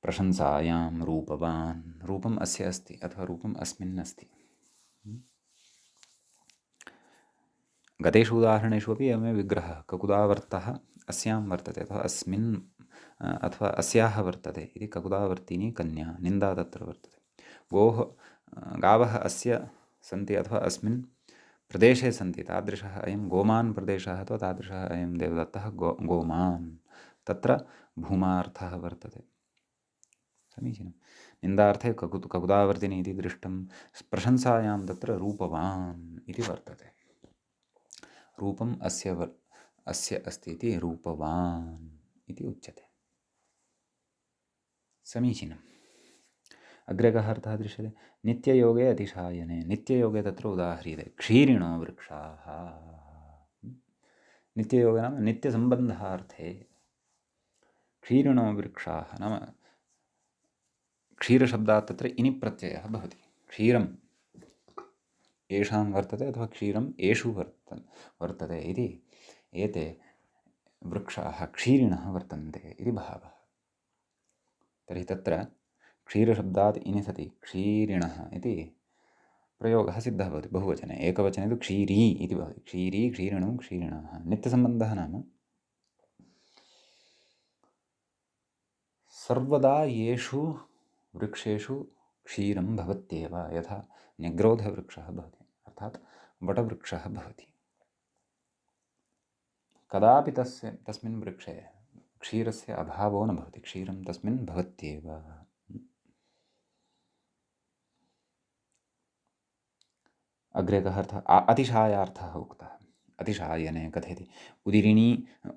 प्रशंसायां रूपवान्, रूपम् अस्य अस्ति अथवा रूपम् अस्मिन् अस्ति। गतेषु उदाहरणेषु अपि एवमेव विग्रहः ककुदावर्तः अस्यां वर्तते अथवा अस्मिन् अथवा अस्याः वर्तते इति ककुदावर्तिनी कन्या, निन्दा तत्र वर्तते। गावः अस्य सन्ति अथवा अस्मिन् प्रदेशे सन्ति, तादृशः अयं गोमान् प्रदेशः अथवा तादृशः अयं देवदत्तः गोमान्, तत्र भूमार्थः वर्तते। समीचीनं। निन्दार्थे ककुदावर्तिनी इति दृष्टं, प्रशंसायां तत्र रूपवान् इति वर्तते, रूपम् अस्य अस्ति इति रूपवान् इति उच्यते। समीचीनम्। अग्रे कः अर्थः दृश्यते? नित्ययोगे अतिशायने, नित्ययोगे तत्र उदाह्रियते क्षीरिणो वृक्षाः। नित्ययोगे नाम नित्यसम्बन्धार्थे क्षीरिणो वृक्षाः, नाम क्षीरशब्दात् तत्र इनि प्रत्ययः भवति। क्षीरं येषां वर्तते अथवा क्षीरम् एषु वर्तते इति एते वृक्षाः क्षीरिणः वर्तन्ते इति भावः। तर्हि तत्र क्षीरशब्दात् इनि सति क्षीरिणः इति प्रयोगः सिद्धः भवति बहुवचने। एकवचने तु क्षीरी इति भवति, क्षीरी क्षीरिणौ क्षीरिणः। नित्यसम्बन्धः नाम सर्वदा येषु वृक्षेषु क्षीरं भवत्येव, यथा न्यग्रोधवृक्षः भवति अर्थात् वटवृक्षः भवति, कदापि तस्मिन् वृक्षे क्षीरस्य अभावो न भवति, क्षीरं तस्मिन् भवत्येव। अग्रे कः अर्थः? अतिशायार्थः उक्तः। अतिशायने कथयति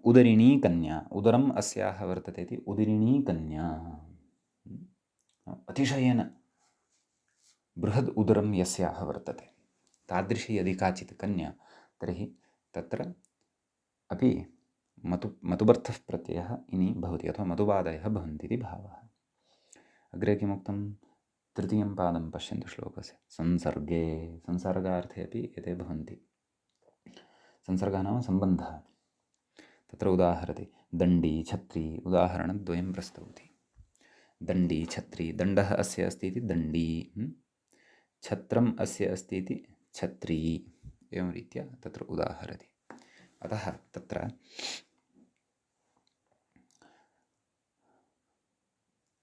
उदरिणी कन्या, उदरम् अस्याः वर्तते इति उदरिणी कन्या, अतिशयेन बृहद् उदरं यस्याः वर्तते तादृशी यदि काचित् कन्या, तर्हि तत्र अपि मतुबर्थः प्रत्ययः इनि भवति अथवा मतुबादयः भवन्ति इति भावः। अग्रे किमुक्तं? तृतीयं पादं पश्यन्तु श्लोकस्य। संसर्गे, संसर्गार्थे अपि एते भवन्ति। संसर्गः नाम सम्बन्धः, तत्र उदाहरति दण्डी छत्री, उदाहरणद्वयं प्रस्तौति। दण्डी छत्री, दण्डः अस्य अस्ति इति दण्डी, छत्रम् अस्य अस्ति इति छत्री, एवं रीत्या तत्र उदाहरति। अतः तत्र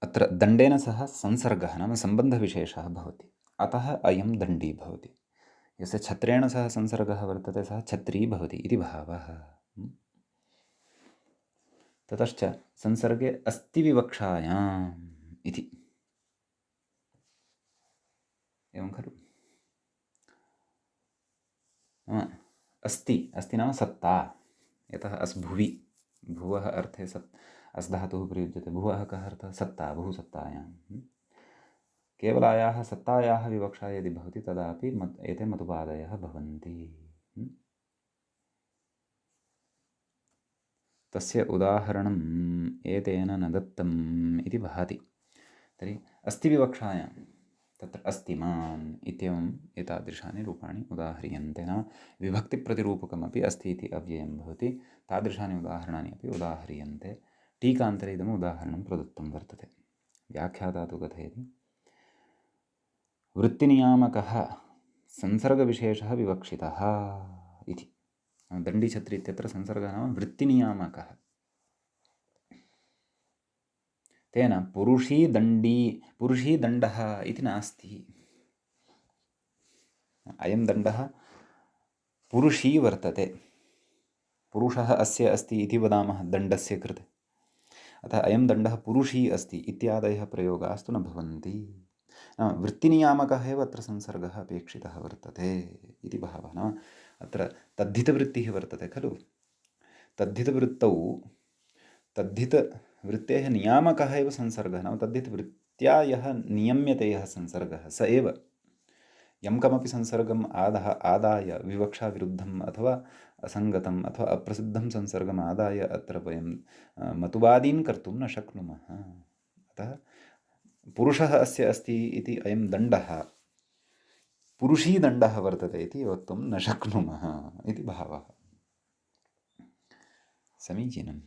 अत्र दण्डेन सह संसर्गः नाम सम्बन्धविशेषः भवति, अतः अयं दण्डी भवति। यस्य छत्रेण सह संसर्गः वर्तते सः छत्री भवति इति भावः। ततश्च संसर्गे अस्ति विवक्षायाम् इति, एवं खलु। अस्ति, अस्ति नाम सत्ता, यतः अस्भुवि, भुवः अर्थे अस् धातुः प्रयुज्यते। भुवः कः अर्थः? सत्ता, बहुसत्तायां। केवलायाः सत्तायाः विवक्षा यदि भवति तदापि एते मतुपादयः भवन्ति। तस्य उदाहरणम् एतेन न दत्तम् इति भाति। तर्हि अस्ति विवक्षायां तत्र अस्तिमान् इत्येवम् एतादृशानि रूपाणि उदाह्रियन्ते, नाम विभक्तिप्रतिरूपकमपि अस्ति इति अव्ययं भवति, तादृशानि उदाहरणानि अपि उदाह्रियन्ते। टीकान्तरे इदम् उदाहरणं प्रदत्तं वर्तते। व्याख्याता तु कथयति वृत्तिनियामकः संसर्गविशेषः विवक्षितः इति। दण्डीछत्री इत्यत्र संसर्गः नाम वृत्तिनियामकः, तेन पुरुषी दण्डः इति नास्ति। अयं दण्डः पुरुषी वर्तते, पुरुषः अस्य अस्ति इति वदामः दण्डस्य कृते, अतः अयं दण्डः पुरुषी अस्ति इत्यादयः प्रयोगास्तु न भवन्ति। वृत्तिनियामकः एव अत्र संसर्गः अपेक्षितः वर्तते इति भावः। नाम अत्र तद्धितवृत्तिः वर्तते खलु, तद्धितवृत्तौ तद्धितवृत्तेः नियामकः एव संसर्गः। नाम तद्धितवृत्त्या यः नियम्यते यः संसर्गः स एव। यं कमपि संसर्गम् आदाय विवक्षाविरुद्धम् अथवा असङ्गतम् अथवा अप्रसिद्धं संसर्गम् आदाय अत्र वयं मतुवादीन् कर्तुं न शक्नुमः। अतः पुरुषः अस्य अस्ति इति अयं दण्डः पुरुषी दण्डः वर्तते इति वक्तुं न शक्नुमः इति भावः। समीचीनम्।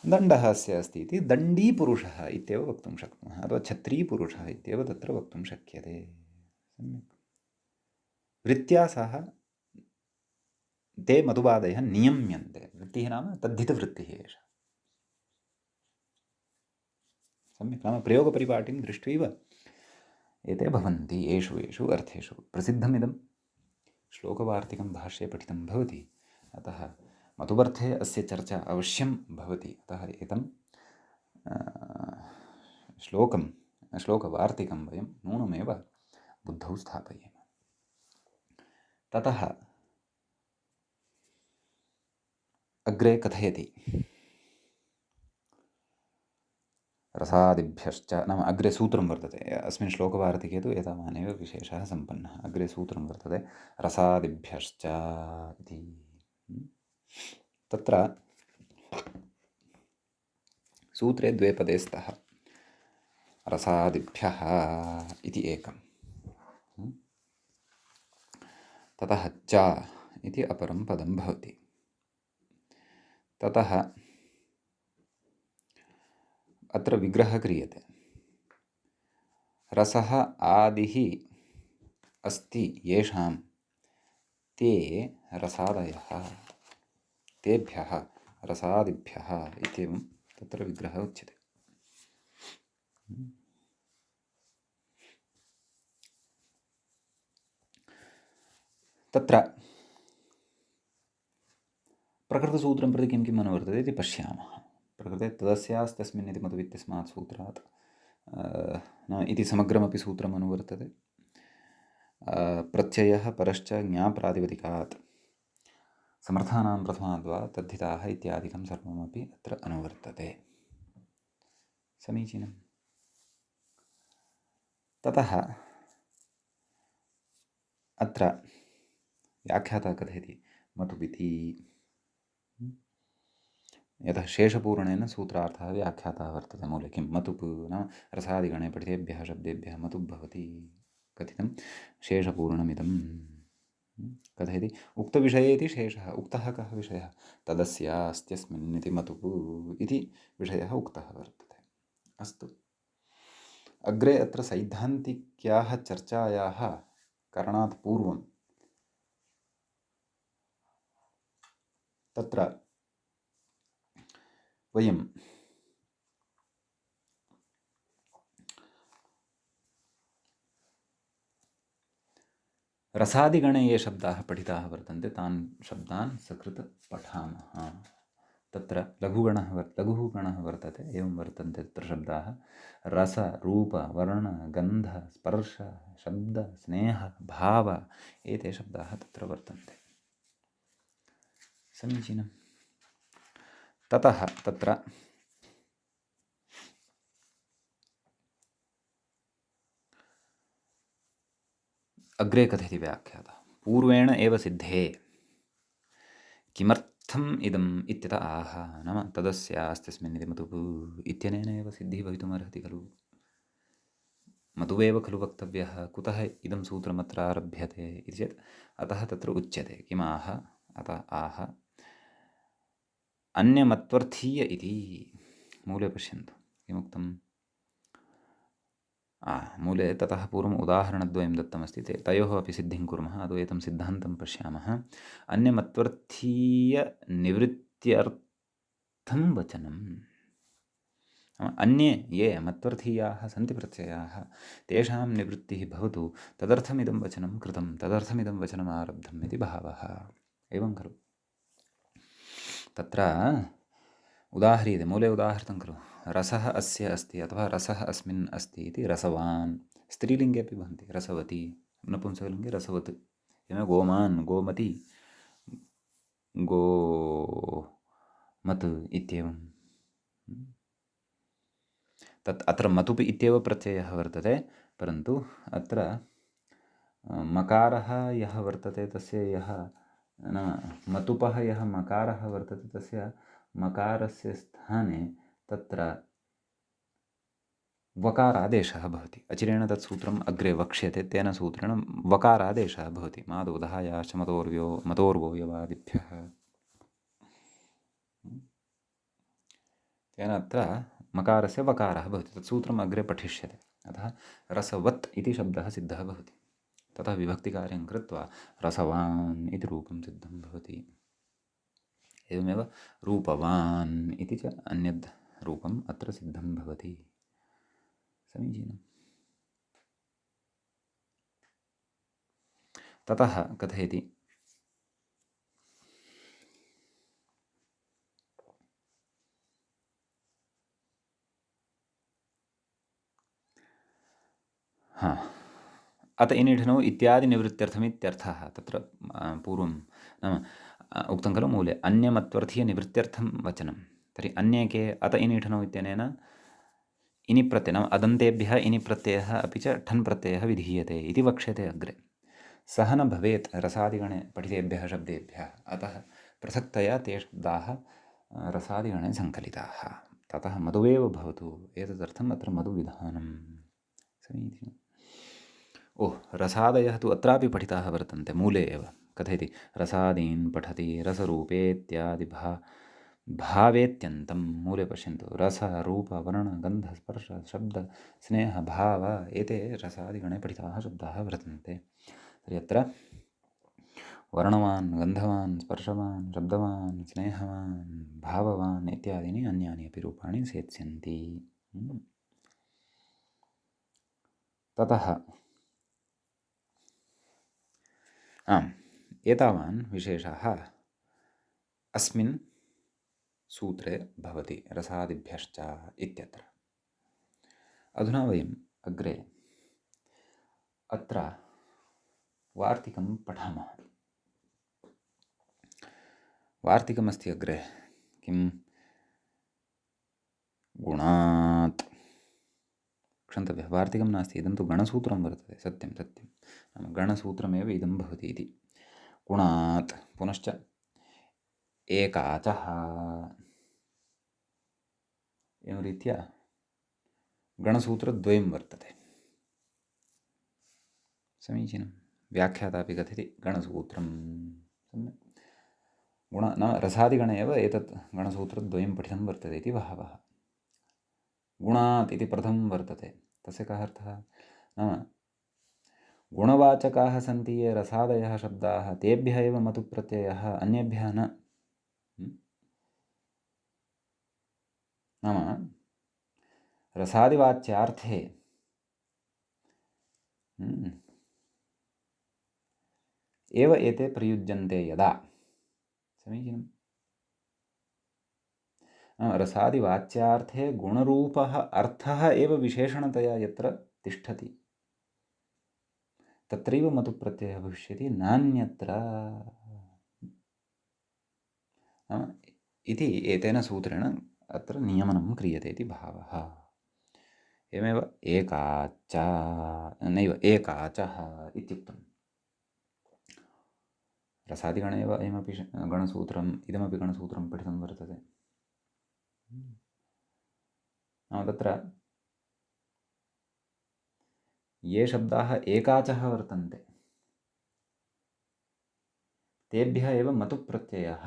दण्डः अस्य अस्ति इति दण्डीपुरुषः इत्येव वक्तुं शक्नुमः, अथवा छत्रीपुरुषः इत्येव तत्र वक्तुं शक्यते। सम्यक्। वृत्त्या सह ते मतुवादयः नियम्यन्ते। वृत्तिः नाम तद्धितवृत्तिः एषा। सम्यक्। नाम प्रयोगपरिपाटिं दृष्ट्वैव एते भवन्ति एषु अर्थेषु। प्रसिद्धमिदं श्लोकवार्तिकं भाष्ये पठितं भवति, अतः मतुवर्थे अस्य चर्चा अवश्यं भवति। अतः एतं श्लोकवार्तिकं वयं नूनमेव बुद्धौ स्थापयेम। ततः अग्रे कथयति रसादिभ्यश्च, नाम अग्रे सूत्रं वर्तते। अस्मिन् श्लोकवार्तिके तु एतावानेव विशेषः सम्पन्नः। अग्रे सूत्रं वर्तते रसादिभ्यश्च इति। तत्र सूत्रे द्वे पदे स्तः। रसादिभ्यः इति एकं, ततः च इति अपरं पदं भवति। ततः अत्र विग्रहः क्रियते। रसः आदिः अस्ति येषां ते रसादयः, तेभ्यः रसादिभ्यः इत्येवं तत्र विग्रहः उच्यते। तत्र प्रकृतसूत्रं प्रति किं किम् अनुवर्तते इति पश्यामः। प्रकृते तदस्यास्तस्मिन् इति मतुवित्यस्मात् सूत्रात् इति समग्रमपि सूत्रम् अनुवर्तते। प्रत्ययः परश्च ज्ञाप्रातिपदिकात् समर्थानां प्रथमाद्वा तद्धिताः इत्यादिकं सर्वमपि अत्र अनुवर्तते। समीचीनम्। ततः अत्र व्याख्याता कथयति मतुबिति। यतः शेषपूर्णेन सूत्रार्थः व्याख्यातः वर्तते मूले। किं मतुप् नाम रसादिगणे पठितेभ्यः शब्देभ्यः मतुप् भवति कथितं शेषपूर्णमिदं। कथयति उक्तविषये इति शेषः। उक्तः कः विषयः? तदस्यास्त्यस्मिन् इति मतुप् इति विषयः उक्तः वर्तते। अस्तु। अग्रे अत्र सैद्धान्तिक्याः चर्चायाः करणात् पूर्वं तत्र वयं रसादिगणे ये शब्दाः पठिताः वर्तन्ते तान् शब्दान् सकृत् पठामः। तत्र लघुगणः वर्तते। एवं वर्तन्ते तत्र शब्दाः रस, रूप, वर्ण, गन्ध, स्पर्श, शब्द, स्नेह, भाव एते शब्दाः तत्र वर्तन्ते। समीचीनम्। ततः तत्र अग्रे कथयति व्याख्यातः पूर्वेण एव सिद्धे किमर्थम् इदम् इत्यत आह। नाम तदस्यास्त्यस्मिन् इति मतुः इत्यनेन एव सिद्धिः भवितुमर्हति खलु। मतुवेव खलु वक्तव्यः। कुतः इदं सूत्रमत्र आरभ्यते इति चेत् अतः तत्र उच्यते किमाह, अतः आह अन्यमत्वर्थीय इति। मूले पश्यन्तु किमुक्तम्। मूले ततः पूर्वम् उदाहरणद्वयं दत्तमस्ति, तयोः अपि सिद्धिं कुर्मः। अतो एतं सिद्धान्तं पश्यामः। अन्यमत्वर्थीयनिवृत्त्यर्थं तदर्थं वचनम्। अन्ये ये मत्वर्थीयाः सन्ति प्रत्ययाः तेषां निवृत्तिः भवतु तदर्थमिदं वचनं कृतं, तदर्थमिदं वचनम् आरब्धम् इति भावः। एवं खलु? तत्र उदाह्रियते, मूले उदाहृतं खलु, रसः अस्य अस्ति अथवा रसः अस्मिन् अस्ति इति रसवान्। स्त्रीलिङ्गे अपि भवन्ति, रसवती, नपुंसकलिङ्गे रसवत्, एवं गोमान्, गोमती, गोमत् इत्येवं। तत् अत्र मतुपि इत्येव प्रत्ययः वर्तते, परन्तु अत्र मकारः यः वर्तते तस्य यः नाम मतुपः यः मकारः वर्तते तस्य मकारस्य स्थाने तत्र वकारादेशः भवति। अचिरेण तत् सूत्रम् अग्रे वक्ष्यते, तेन सूत्रेण वकारादेशः भवति। मादो दहायाश्च मतोर्वोऽयवादिभ्यः। तेन अत्र मकारस्य वकारः भवति, तत् सूत्रम् अग्रे पठिष्यते। अतः रसवत् इति शब्दः सिद्धः भवति, ततः विभक्तिकार्यं कृत्वा रसवान् इति रूपं सिद्धं भवति। एवमेव रूपवान् इति च अन्यद् रूपम् अत्र सिद्धं भवति। समीचीनम्। ततः कथयति, अत इनिढनौ इत्यादि निवृत्त्यर्थमित्यर्थः। तत्र पूर्वं नाम उक्तं खलु मूले अन्यमत्वर्थीयनिवृत्त्यर्थं वचनं। तर्हि अन्ये के? अत इनिढनौ इत्यनेन इनि प्रत्ययः नाम अदन्तेभ्यः इनि प्रत्ययः अपि च ठन् प्रत्ययः विधीयते इति वक्ष्यते अग्रे। सः न भवेत् रसादिगणे पठितेभ्यः शब्देभ्यः, अतः पृथक्तया ते शब्दाः रसादिगणे सङ्कलिताः। ततः मधुवेव भवतु, एतदर्थम् अत्र मधुविधानं। समीचीनम्। रसादयः तु अत्रापि पठिताः वर्तन्ते मूले एव। कथयति, रसादीन् पठति रसरूपेत्यादि भावेत्यन्तं। मूले पश्यन्तु, रसः, रूप, वर्ण, गन्ध, स्पर्श, शब्द, स्नेह, भाव, एते रसादिगणे पठिताः शब्दाः वर्तन्ते। तर्हि अत्र वर्णवान्, गन्धवान्, स्पर्शवान्, शब्दवान्, स्नेहवान्, भाववान् इत्यादीनि अन्यानि अपि रूपाणि सेत्स्यन्ति। ततः एतावान् विशेषाः अस्मिन् सूत्रे भवति रसादिभ्यश्च इत्यत्र। अधुना वयम् अग्रे अत्र वार्तिकं पठामः। वार्तिकमस्ति अग्रे, किं? गुणात्। क्षन्तव्यः, वार्तिकं नास्ति, इदं तु गणसूत्रं वर्तते। सत्यं सत्यं, नाम गणसूत्रमेव इदं भवति इति। गुणात् पुनश्च एकाचः, एवं रीत्या गणसूत्रद्वयं वर्तते। समीचीनं। व्याख्याता अपि कथयति गणसूत्रं। सम्यक्। गुण नाम रसादिगणे एव एतत् गणसूत्रद्वयं पठितं वर्तते इति भावः। गुणात् इति प्रथमं वर्तते, तस्य कः अर्थः? नाम गुणवाचकाः सन्ति ये रसादयः शब्दाः, तेभ्यः एव मतु प्रत्ययः, अन्येभ्यः न। नाम रसादिवाच्यार्थे एव एते प्रयुज्यन्ते यदा। समीचीनं। रसादिवाच्यार्थे गुणरूपः अर्थः एव विशेषणतया यत्र तिष्ठति तत्रैव मतु प्रत्ययः भविष्यति, नान्यत्र। इति एतेन सूत्रेण अत्र नियमनं क्रियते इति भावः। एवमेव एकाच, नैव एकाचः इत्युक्तम्। रसादिगणे एव अयमपि गणसूत्रम्, इदमपि गणसूत्रं पठितं वर्तते। नाम तत्र ये शब्दाः एकाचः वर्तन्ते तेभ्यः एव मतु प्रत्ययः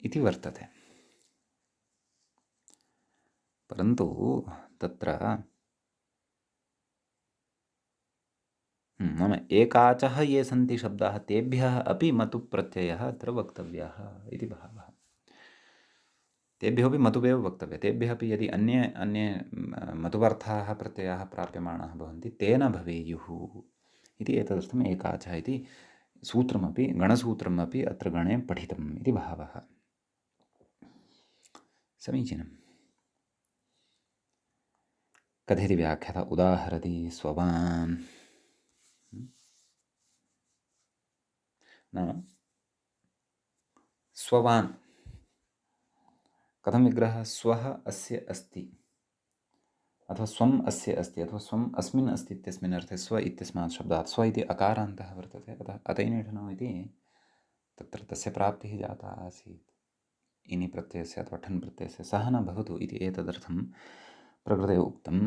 इति वर्तते। परन्तु तत्र नाम एकाचः ये सन्ति शब्दाः तेभ्यः अपि मतुप्रत्ययः अत्र वक्तव्यः इति भावः। तेभ्योऽपि मतुवेव वक्तव्यः। तेभ्यः अपि यदि अन्ये अन्ये मतुवर्थाः प्रत्ययाः प्राप्यमाणाः भवन्ति तेन भवेयुः इति एतदर्थम् एकाचः इति सूत्रमपि गणसूत्रमपि अत्र गणे पठितम् इति भावः। समीचीनम्। कथयति व्याख्याता उदाहरति स्ववान् नाम स्ववान् कथं विग्रहः स्वः अस्य अस्ति अथवा स्वम् अस्य अस्ति अथवा स्वम् अस्मिन् अस्ति इत्यस्मिन् अर्थे स्व इत्यस्मात् शब्दात् स्व इति अकारान्तः वर्तते अतः अतैनिठनौ इति तत्र तस्य प्राप्तिः जाता आसीत् इनि प्रत्ययस्य अथवा ठन् प्रत्ययस्य सः न भवतु इति एतदर्थं प्रकृते उक्तं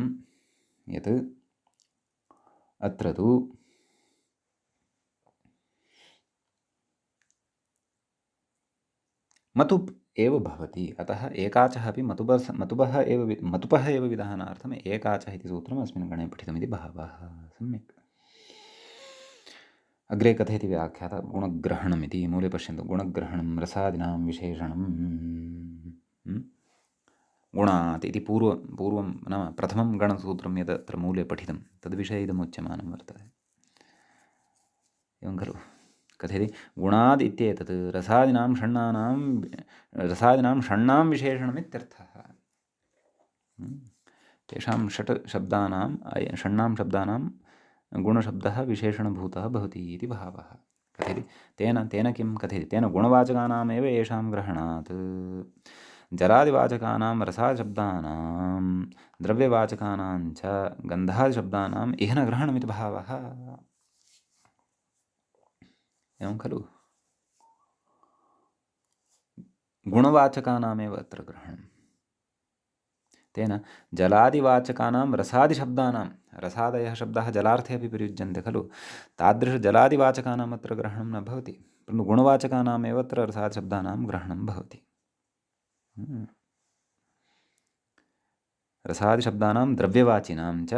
यत् अत्र तु मतुप् एव भवति अतः एकाचः अपि मतुपः एव विधानार्थम् एकाचः इति सूत्रम् अस्मिन् गणे पठितमिति भावः। सम्यक्। अग्रे कथयति व्याख्याता गुणग्रहणमिति। मूले पश्यन्तु गुणग्रहणं रसादिनां विशेषणं गुणात् इति पूर्वं नाम प्रथमं गणसूत्रं यत् अत्र मूले पठितं तद्विषये इदमुच्यमानं वर्तते। एवं खलु। कथयति गुणाद् इत्येतत् रसादिनां षण्णां विशेषणमित्यर्थः। तेषां षण्णां शब्दानां गुणशब्दः विशेषणभूतः भवति इति भावः। कथयति तेन किं कथयति तेन गुणवाचकानामेव येषां ग्रहणात् जलादिवाचकानां रसाशब्दानां द्रव्यवाचकानां च गन्धादिशब्दानाम् इह न ग्रहणमिति भावः। एवं खलु। गुणवाचकानामेव अत्र ग्रहणं तेन जलादिवाचकानां रसादिशब्दानां रसादयः शब्दाः जलार्थे अपि प्रयुज्यन्ते खलु तादृशजलादिवाचकानाम् अत्र ग्रहणं न भवति परन्तु गुणवाचकानामेव अत्र रसादिशब्दानां ग्रहणं भवति। रसादिशब्दानां द्रव्यवाचिनां च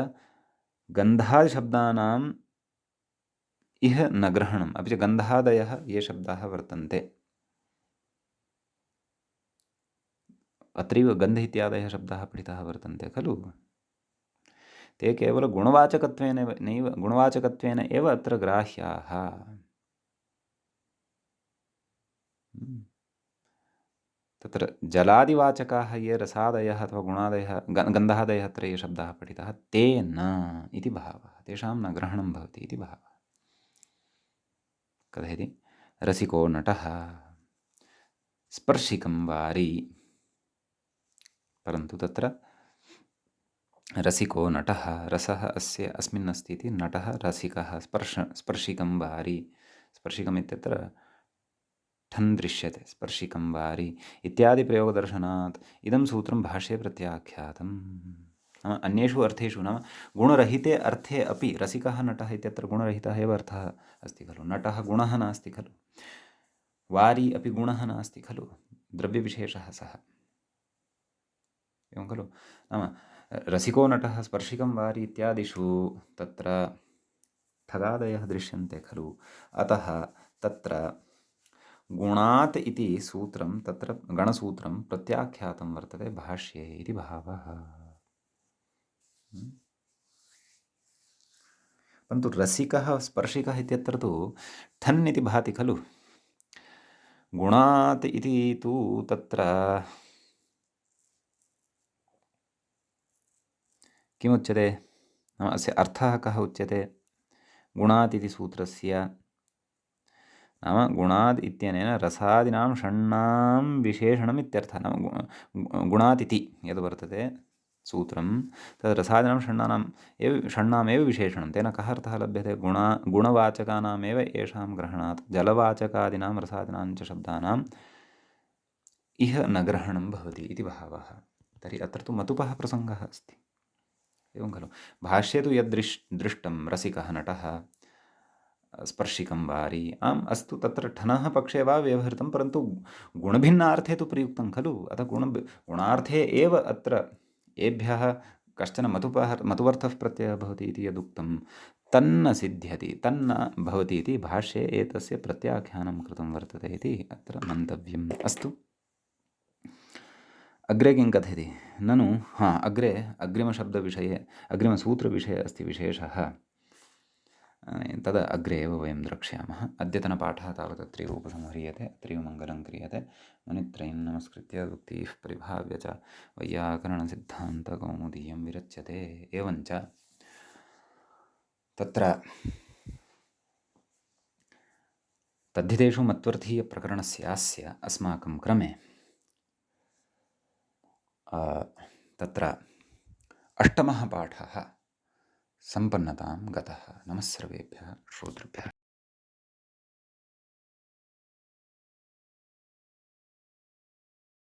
गन्धादिशब्दानाम् इह न ग्रहणम् अपि च गन्धादयः ये शब्दाः वर्तन्ते अत्रैव गन्ध इत्यादयः शब्दाः पठिताः वर्तन्ते खलु ते केवलं गुणवाचकत्वेन एव अत्र ग्राह्याः। तत्र जलादिवाचकाः ये रसादयः अथवा गुणादयः गन्धादयः अत्र ये शब्दाः पठिताः ते न इति भावः तेषां न ग्रहणं भवति इति भावः। कथयति रसिको नटः स्पर्शिकं वारि परन्तु तत्र रसिको नटः रसः अस्य अस्मिन् अस्ति इति नटः रसिकः स्पर्शिकं वारि स्पर्शिकम् इत्यत्र ठन् दृश्यते स्पर्शिकं वारि इत्यादि प्रयोगदर्शनात् इदं सूत्रं भाष्ये प्रत्याख्यातं। नाम अन्येषु अर्थेषु नाम गुणरहिते अर्थे अपि रसिकः नटः इत्यत्र गुणरहितः एव अर्थः अस्ति खलु नटः गुणः नास्ति खलु वारि अपि गुणः नास्ति खलु द्रव्यविशेषः सः। एवं खलु नाम रसिको नटः स्पर्शिकं वारि इत्यादिषु तत्र ठगादयः दृश्यन्ते खलु अतः तत्र गुणात् इति सूत्रं तत्र गणसूत्रं प्रत्याख्यातं वर्तते भाष्ये इति भावः। परन्तु रसिकः स्पर्शिकः इत्यत्र तु ठन् इति भाति खलु गुणात् इति तु तत्र किमुच्यते नाम अस्य अर्थः कः उच्यते गुणात् इति सूत्रस्य नाम गुणाद् इत्यनेन रसादिनां षण्णां विशेषणम् इत्यर्थः नाम गुणात् इति यद् वर्तते सूत्रं तद् रसादिनां षण्णामेव विशेषणं तेन कः अर्थः लभ्यते गुणवाचकानामेव येषां ग्रहणात् जलवाचकादीनां रसादिनां च शब्दानाम् इह न ग्रहणं भवति इति भावः। तर्हि अत्र तु मतुपः प्रसङ्गः अस्ति। एवं खलु भाष्ये तु यद् दृष्टं रसिकः नटः स्पर्शिकं वारि आम् अस्तु तत्र ठनः पक्षे वा व्यवहृतं परन्तु गुणभिन्नार्थे तु प्रयुक्तं खलु अतः गुणार्थे एव अत्र एभ्यः कश्चन मतुवर्थः प्रत्ययः भवति इति यदुक्तं तन्न सिद्ध्यति, तन्न भवति इति भाष्ये एतस्य प्रत्याख्यानं कृतं वर्तते इति अत्र मन्तव्यम्। अस्तु, अग्रे किं कथयति? ननु अग्रे अग्रिमशब्दविषये, अग्रिमसूत्रविषये अस्ति विशेषः। तद् अग्रे एव वयं द्रक्ष्यामः। अद्यतनपाठः तावत् अत्रैव उपसंह्रियते, अत्रैव मङ्गलं क्रियते। मुनित्रयं नमस्कृत्य उक्तिः परिभाव्य च वैयाकरणसिद्धान्तकौमुदीयं विरच्यते। एवञ्च तत्र तद्धितेषु मत्वर्थीयप्रकरणस्यास्य अस्माकं क्रमे तत्र अष्टमः पाठः सम्पन्नतां गतः। नमः सर्वेभ्यः श्रोतृभ्यः।